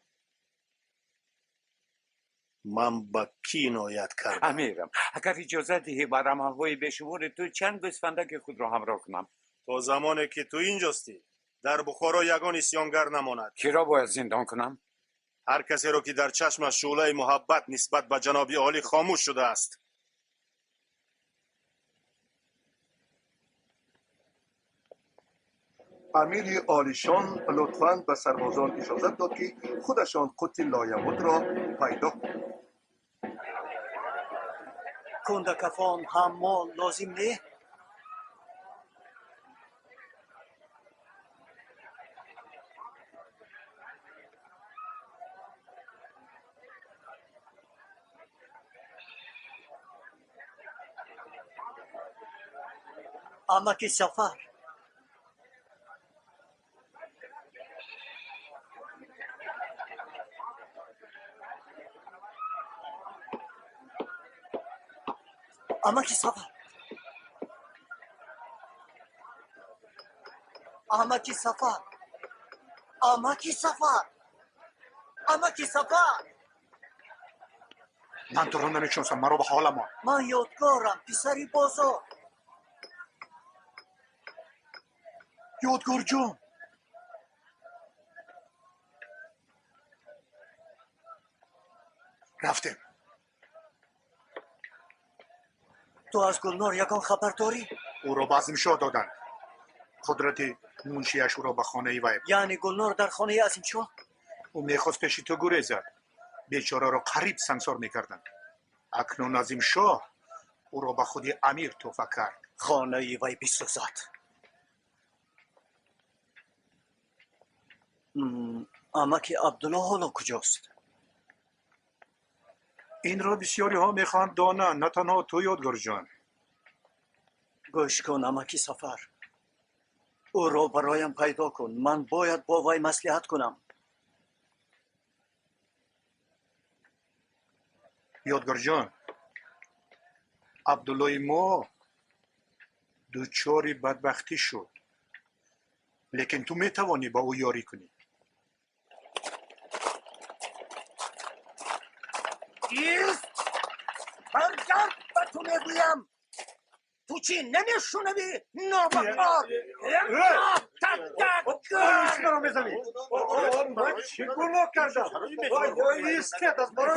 من با کی عنایت کردم؟ امیرم اگر اجازه دهی بر رمه‌های بیشمار تو چند گوسفندک خود را همراه کنم. تا زمانی که تو اینجاستی در بخارا یگان اسیانگر نماند. کی را باید زندان کنم؟ هر کسی را که در چشمش شعله محبت نسبت به جناب عالی خاموش شده است. امیر عالیشان لطفاً به سربازان اجازت داد که خودشان قطع لایمود را پیدا کنند. کندکفان هم ما لازم نه؟ امکی سفر امکی سفر امکی سفر امکی سفر امکی سفر من تو رو نمیشناسم، مرا به حال ما. من یادگارم پسری بازار. یادگار جان رفتیم. تو از گلنار یکان خبر داری؟ او را به عظیمشاه دادن. قدرت منشیش او را به خانه وی. یعنی گلنار در خانه عظیمشاه؟ او میخواست پیش تو گریزد. بیچاره را قریب سنگسار میکردند. اکنون عظیمشاه او را به خود امیر توفه کرد. خانه وی بسوزد. امکی عبدالله حالا کجاست؟ این را بسیاری ها میخواهند دانند، نه تنها تو یادگار جان. گوش کن امکی سفر، او را برایم پیدا کن. من باید با وی مصلحت کنم. یادگار جان، عبدالله ما دوچار بدبختی شد، لیکن تو میتوانی با او یاری کنی. ایست برگرد به تو میگویم. تو چی نمیشونوی نابکار؟ رو میزنی؟ من چی گناه کردم؟ ایسکت از برای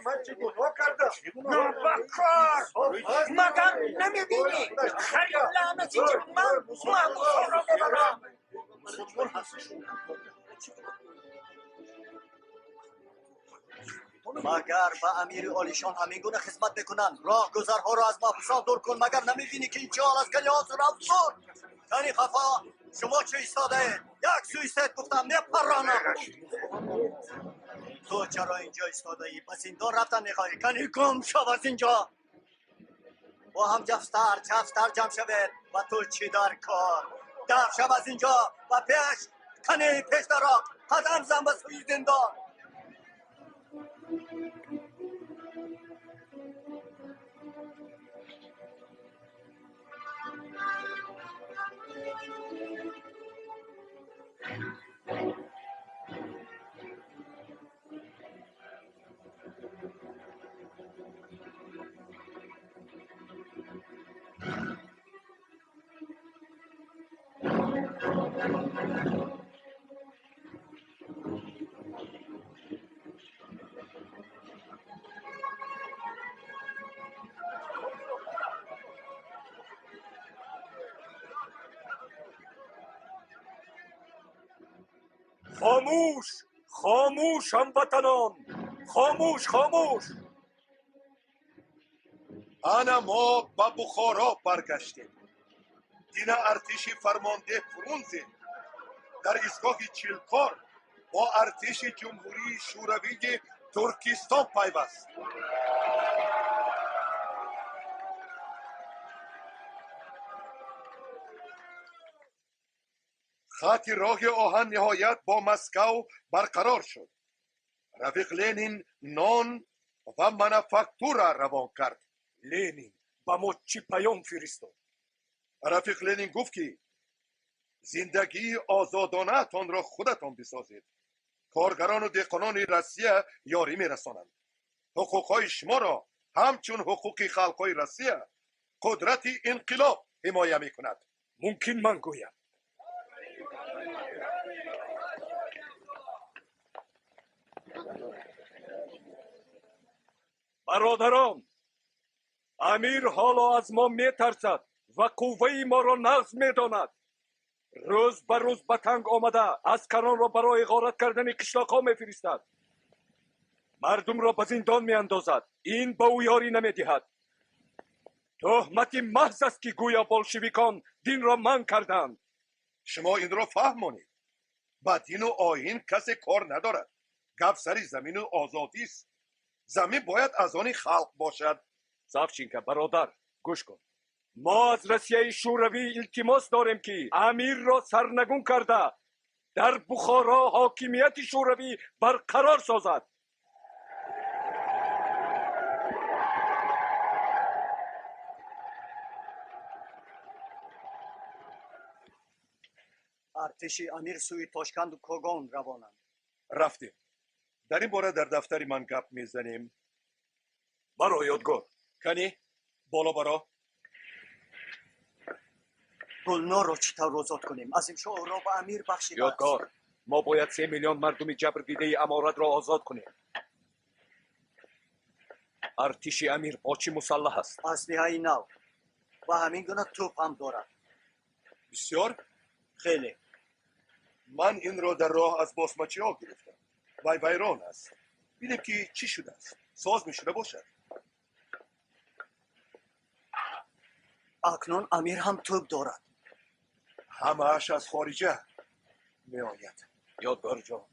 من چی گناه کردم؟ نابکار مگر نمیبینی خیلی لعنتی که من را ببرم. مگر به امیر عالیشان همین گونه خدمت میکنند؟ راه گذرها را از محبوسان دور کن. مگر نمیبینی که این چال از کلیات رفت شد؟ کنی خفا شما چه ایستاده اید؟ یک سویستت گفتم میپرانم. تو چرا اینجا ایستاده ای؟ به زندان رفتن میخواهی؟ کنی گم شو از اینجا. با هم جفتر جمع شوید. و تو چی در کار؟ دف شو از اینجا و پیش کنی پیش درا قدم زن به سوی زندان. خاموش خاموش هموطنان، خاموش خاموش. انا ما به بخارا برگشتیم. دینا ارتش فرمانده فرونزه در ایستگاه چیلکار با ارتش جمهوری شوروی ترکستان پیوست. خط راه آهن نهایت با مسکو برقرار شد. رفیق لنین نان و منوفکتور روان کرد. لنین با ما چی پیام فرستاد؟ رفیق لنین گفت که زندگی آزادانه تان را خودتان بسازید. کارگران و دهقانان روسیه یاری میرسانند. حقوقهای شما را همچون حقوق خلقهای روسیه قدرت انقلاب حمایه میکند. ممکن من گویم. برادران، امیر حالا از ما میترسد و قوه ما را نقض میداند. روز به روز به تنگ آمده عسکران را برای غارت کردن قشلاق‌ها میفرستد. مردم را به زندان میاندازد. این به او یاری نمیدهد. تهمت محض است که گویا بولشویکان دین را منع کردند. شما این را فهمانید. با دین و آیین کسی کار ندارد. گپ سر زمین و آزادی است. زمین باید از آن خلق باشد. سافچینکا برادر گوش کن. ما از روسیه شوروی التماس داریم که امیر را سرنگون کرده در بخارا حاکمیت شوروی برقرار سازد. ارتش امیر سوی تاشکند و کوگان روانند. رفتیم. در این باره در دفتر من گپ میزنیم. برو یادگار. کنی بالا برا. گلنار را چطور آزاد کنیم؟ عظیم شاه را به امیر بخشیده است. یادگار، ما باید 3 میلیون مردم جبر دیده امارت را آزاد کنیم. ارتش امیر با چی مسلح است؟ اسلحه نو و همین گونه توپ هم دارد. بسیار. خیلی. من این را در راه از باسمچی ها گرفتم. وای ویران است. ببینیم که چی شده است. ساز می شده باشد. اکنون امیر هم توپ دارد. همه‌اش از خارجه می آید. یادگار جان،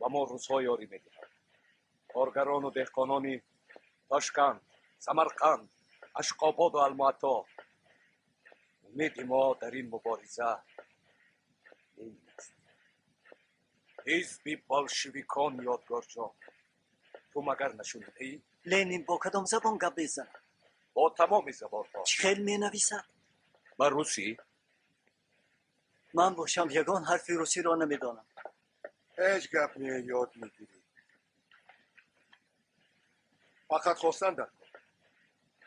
و ما روزها یاری میدیم. کارگران و دهقانانی تاشکند، سمرقند، اشقاباد و المعطا، امید ما در این مبارزه این است. حزب بولشویکان. یادگار جان، تو مگر نشنیده ای؟ لنین با کدام زبان گپ میزند؟ با تمام زبان‌ها. چه خیلی می نویسد؟ با روسی؟ من باشم یگان حرف روسی را نمیدانم. هیچ گپ یاد میگیری. فقط خواستن در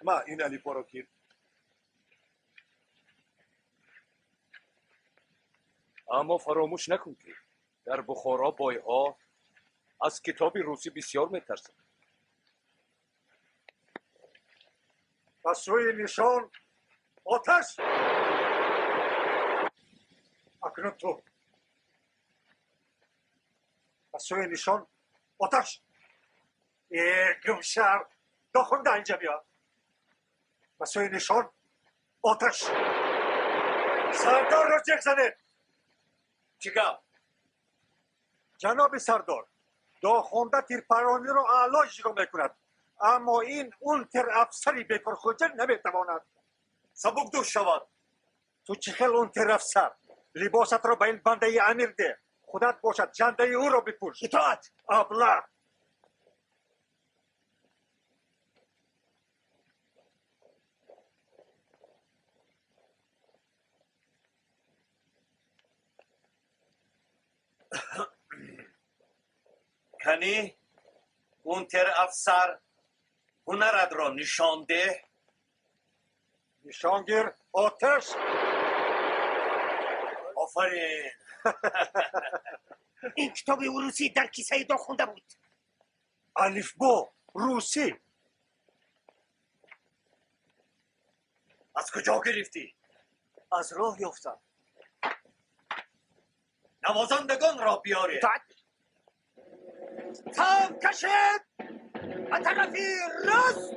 ما این علیپا را گیر. اما فراموش نکن که در بخارا بایها از کتاب روسی بسیار میترسند. پس روی نشان آتش. اکنون تو پس روی نشان آتش. گمشر داخل اینجا بیا. پس روی نشان آتش. سردار را جک زنه. چی گپ؟ جناب سردار، داخونده تیرپرانی را اعلا اجرا میکند، اما این اون تر افسری بکر خجل نمیتواند. سبک دوش شود. تو چه خیل اون تر افسر؟ لباست را به این بنده امیر ده. خودت باشد جنده او را بپوش. اطاعت. ابله. کنی اون تر افسر هنرت را نشان ده. نشانگیر آتش. آفرین. این کتاب روسی در کیسه دا خونده بود. الفبا روسی. از کجا گرفتی؟ از راه یافتم. نوازندگان را بیاره. تاب کشید به طرفی راست.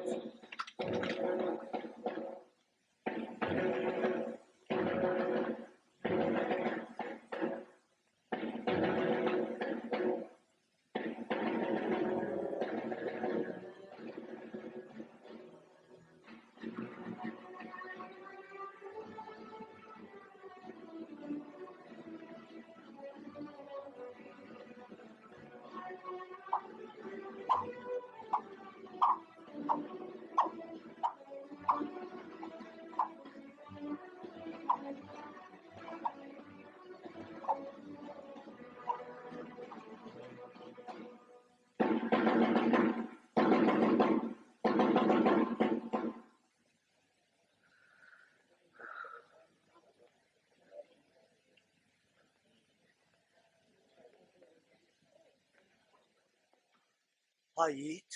هاییت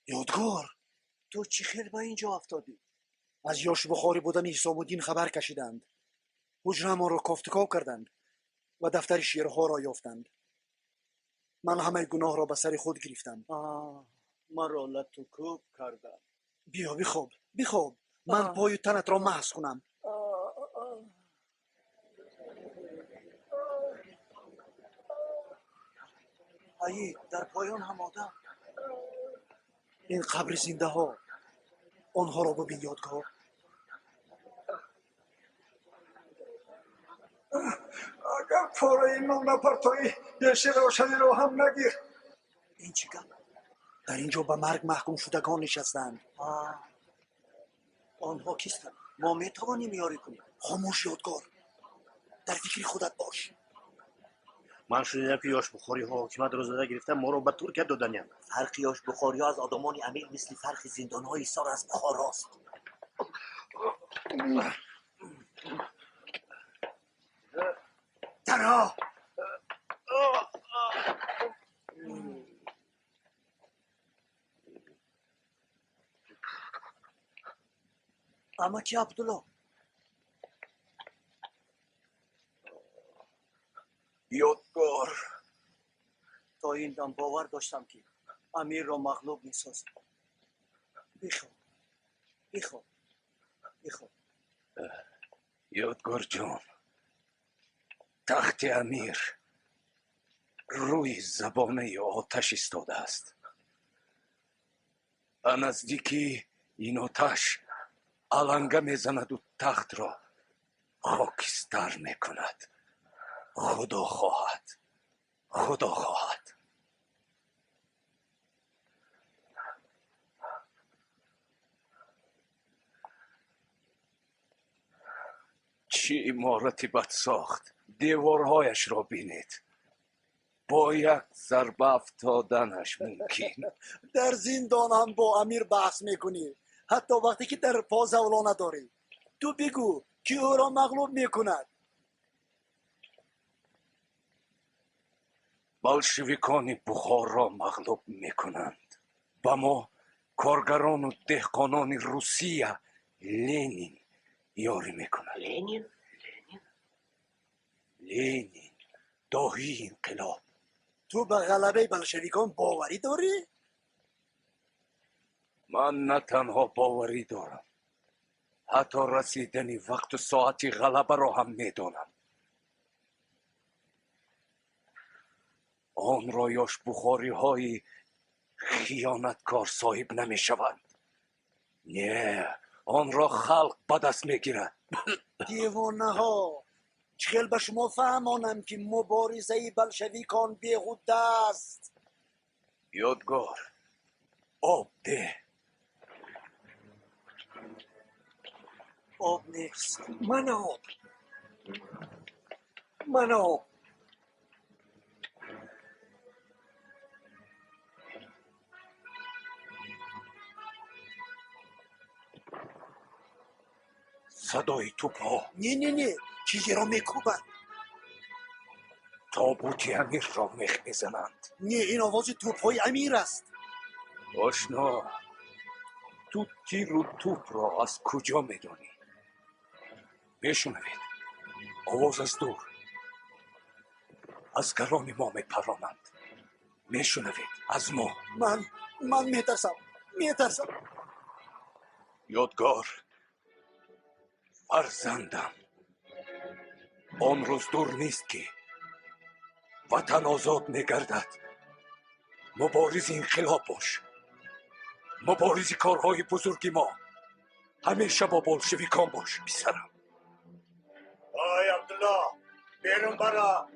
یادگار تو چی خیلی با اینجا افتادی؟ از یاش بخاری بودن حسام الدین خبر کشیدند. حجره ما را کافتکاو کردند و دفتر شیرها را یافتند. من همه گناه را به سر خود گرفتم. من را لطوکوب کردم. بیا بخواب. من پای تنت را محض کنم. هاییت در پایان هم آدم. این قبر زنده ها، آنها را ببین یادگار. اگر پاره نام نپرتایی یه روشنی رو هم نگیر. این چی گفت؟ در اینجا به مرگ محکوم شدگان نشستند. آنها کیستند؟ ما میتوانیم یاری کنیم. خاموش یادگار، در فکر خودت باش. من شنیدم که یاش بخاری ها حکومت رو زده گرفتن، ما رو به ترکیه دادن. فرق یاش بخاری ها از آدمان امیر مثل فرق زندان های ایثار از بخاراست. درا اما کی عبدالله؟ یادگار، تا این دم باور داشتم که امیر را مغلوب میسازم. بخواب. یادگار جان، تخت امیر روی زبانه آتش ایستاده است. نزدیکی این آتش علنگه میزند و تخت را خاکستر میکند. خدا خواهد. چه عمارتی بد ساخت. دیوارهایش را بینید. با یک ضربه افتادنش ممکن. در زندان هم با امیر بحث میکنی، حتی وقتی که در پا زولا نداری. تو بگو که او را مغلوب میکند. بلشویکان بخار را مغلوب میکنند. با ما کارگران و دهقانان روسیه لنین یاری میکند. لنین داهی انقلاب. تو به غلبه بلشویکان باوری داری؟ من نه تنها باوری دارم، حتی رسیدن وقت و ساعت غلبه را هم میدانم. آن را یاش بخاری های خیانتکار صاحب نمی شوند. نه، آن را خلق به دست می گیرد. دیوانه ها، چخیل به شما فهمانم که مبارزه بلشویکان بیهوده است. یادگار، آب ده. آب نیست. من آب. صدای توپ ها. نه چیزی را میکوبند. تابوت امیر را میخ میزنند. نه، این آواز توپ های امیر است. آشنا، تو تیر و توپ را از کجا میدانی؟ میشنوید آواز از دور از گران ما میپرانند. میشنوید از ما. من میترسم. میترسم. یادگار فرزندم، آن روز دور نیست که وطن آزاد میگردد. مبارز انقلاب باش، مبارز کارهای بزرگی ما، همیشه با بولشویکان باش پسرم. آی عبدالله بیرون برا.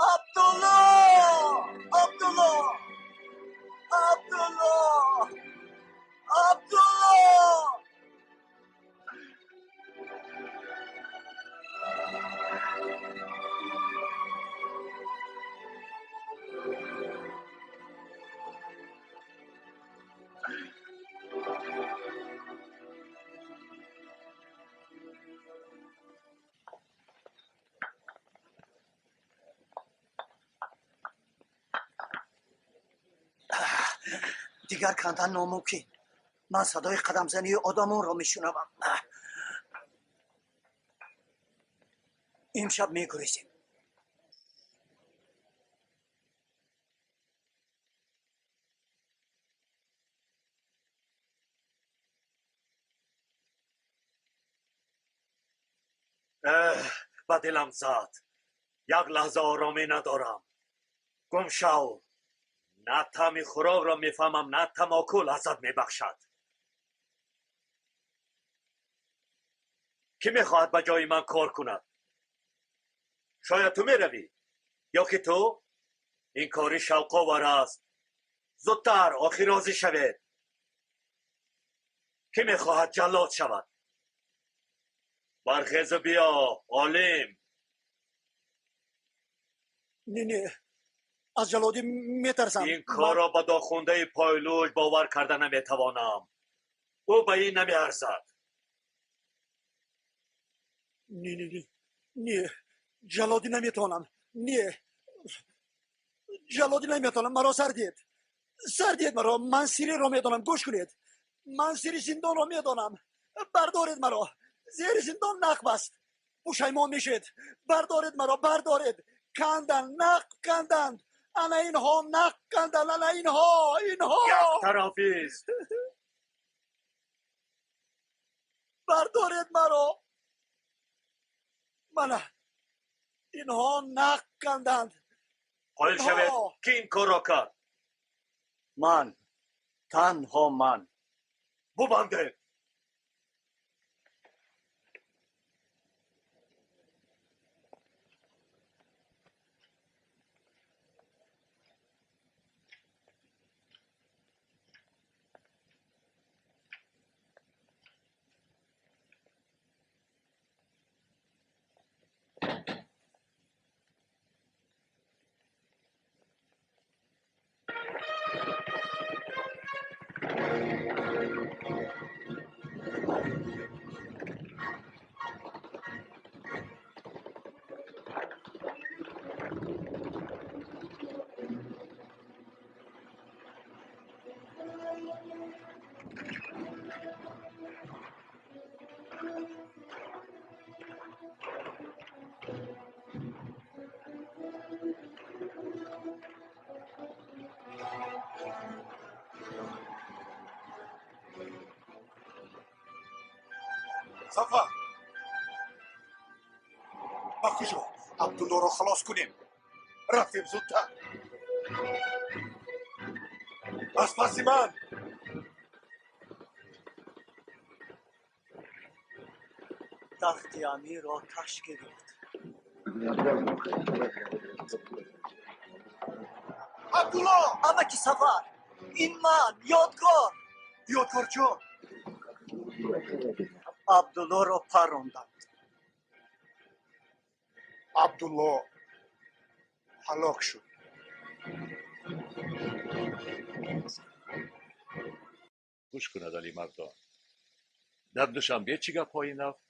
عبدالله عبدالله عبدالله عبدالله دیگر کندن ناممکن. من صدای قدم زنی آدمان را میشنوم. امشب میگریزیم. به دلم زد. یک لحظه آرامی ندارم. گم شو. نه طعم خوراک را میفهمم، نه تماکو لذت میبخشد. کی میخواهد به جای من کار کند؟ شاید تو میروی، یا که تو؟ این کاری شوق آور است. زودتر آخر راضی شوید. کی میخواهد جلاد شود؟ برخیز و بیا عالم. نه از جلادی میترسم. این کار را به داخونده پایلوش باور کرده نمیتوانم. او به این نمیارزد. نه جلادی نمیتونم. نه جلادی نمیتونم. مرا سردید مرا. من سیری را میدانم. گوش کنید. من سیری زندان را میدانم. بردارید مرا. زیر زندان نقب است. پشیمان میشید. بردارید مرا. بردارید. کندن نقب کندند. انا اینها نقب کندن. انا اینها یک طرفی است. بردارید مرا. من اینها نقب کندند. قایل شوید که این کار را کرد. من تنها من. ببندید. صفا وقتی شد عبدالله رو خلاص کنیم. رفتیم زودتر. از پسی من. تخت امیر را کش گرفت. عبدالله. اما کی سفر؟ این من یادگار. یادگار جان. عبدالله را پروندند. عبدالله هلاک شد. گوش کند علی مردان. در دوشنبه چی گپ های نفت؟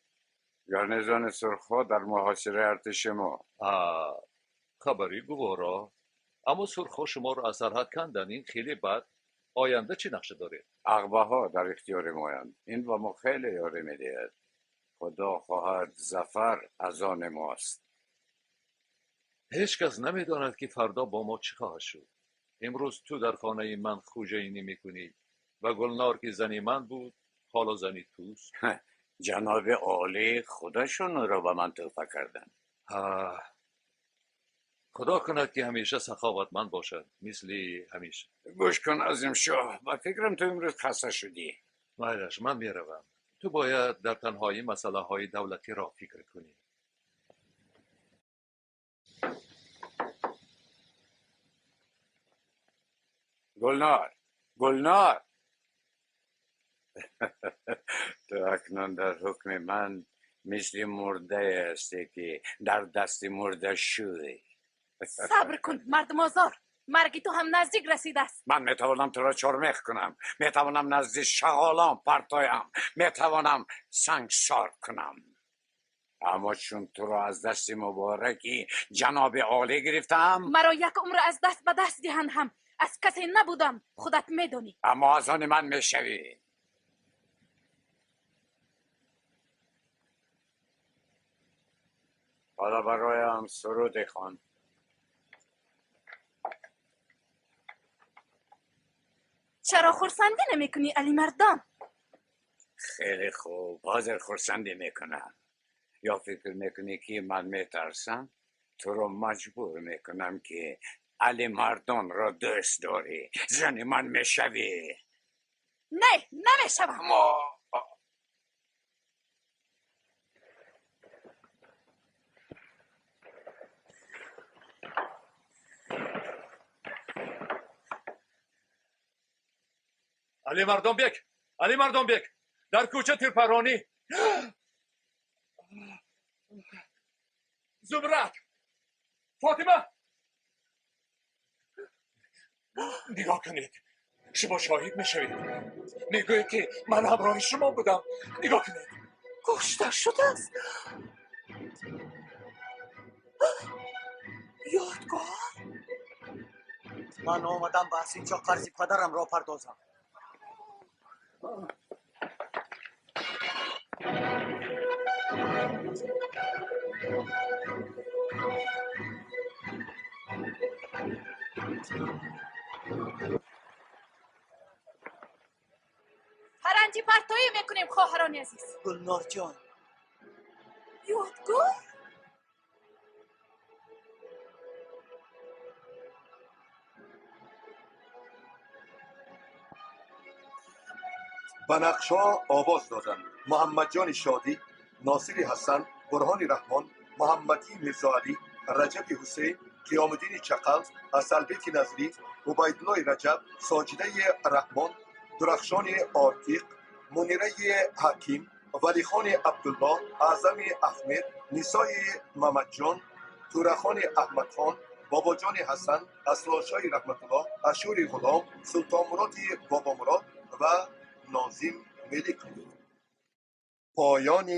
گارنیزون سرخ در محاصره ارتش ما. خبری گوارا. اما سرخ شما رو از سرحد کندن، این خیلی بد. آینده چی نقشه داره؟ عقبه ها در اختیار مایند. این با ما خیلی یاری میدهد. خدا خواهد ظفر از آن ماست. هیچ کس نمیداند که فردا با ما چی خواهد شد. امروز تو در خانه من خوجینی میکنی و گلنار که زنی من بود حالا زنی توست. جناب عالی خودشون را به من توفه کردن. خدا کند که همیشه سخاوتمند باشد مثل همیشه. گوش کن عظیم شاه، با فکرم تو امروز خسته شدی. مایلش من میروم. تو باید در تنهایی مسئله های دولتی را فکر کنی. گلنار تو اکنون در حکم من مثل مرده هستی که در دست مرده شوی. صبر کن مرد آزار، مرگ تو هم نزدیک رسیده است. من میتوانم تو را چرمخ کنم، میتوانم نزد شغالان پرتایم، میتوانم سنگسار کنم. اما چون تو را از دست مبارکی جناب عالی گرفتم، مرا یک عمر از دست به دست دهند هم از کسی نبودم، خودت میدونی. اما از آن من میشوی. حالا برایم سرود خوان. چرا خرسندی نمی کنی علی مردان؟ خیلی خوب، حاضر خرسندی میکنم. یا فکر میکنی که من میترسم؟ تو رو مجبور میکنم که علی مردان را دوست داری. زن من میشوی. نه نمیشوم. علی مردان بیک در کوچه تیرپرانی. زمرد، فاطمه، نگاه کنید، شما شاهد میشوید. میگوید که من همراه شما بودم. نگاه کنید، کشته شده است. یادگار. من آمدم بس اینجا قرض پدرم را پردازم. پرنجی پرتایی میکنیم خواهران عزیز. گلنار جان. یادگار؟ به نقش‌ها آواز دادند محمد جان شادی، ناصر حسن، برهان رحمان، محمدی میرزا علی، رجب حسین، قیام الدین چقل، اصلبیت نظری، عبیدالله رجب، ساجده رحمان، درخشان آرتیق، منیره حکیم، ولیخان عبدالله، اعظم احمد، نیسای محمد جان، تورخان احمد خان، بابا جان حسن، اسرارشاه رحمت الله، اشور غلام، سلطان مراد بابا مراد و ناظم ملک. پایان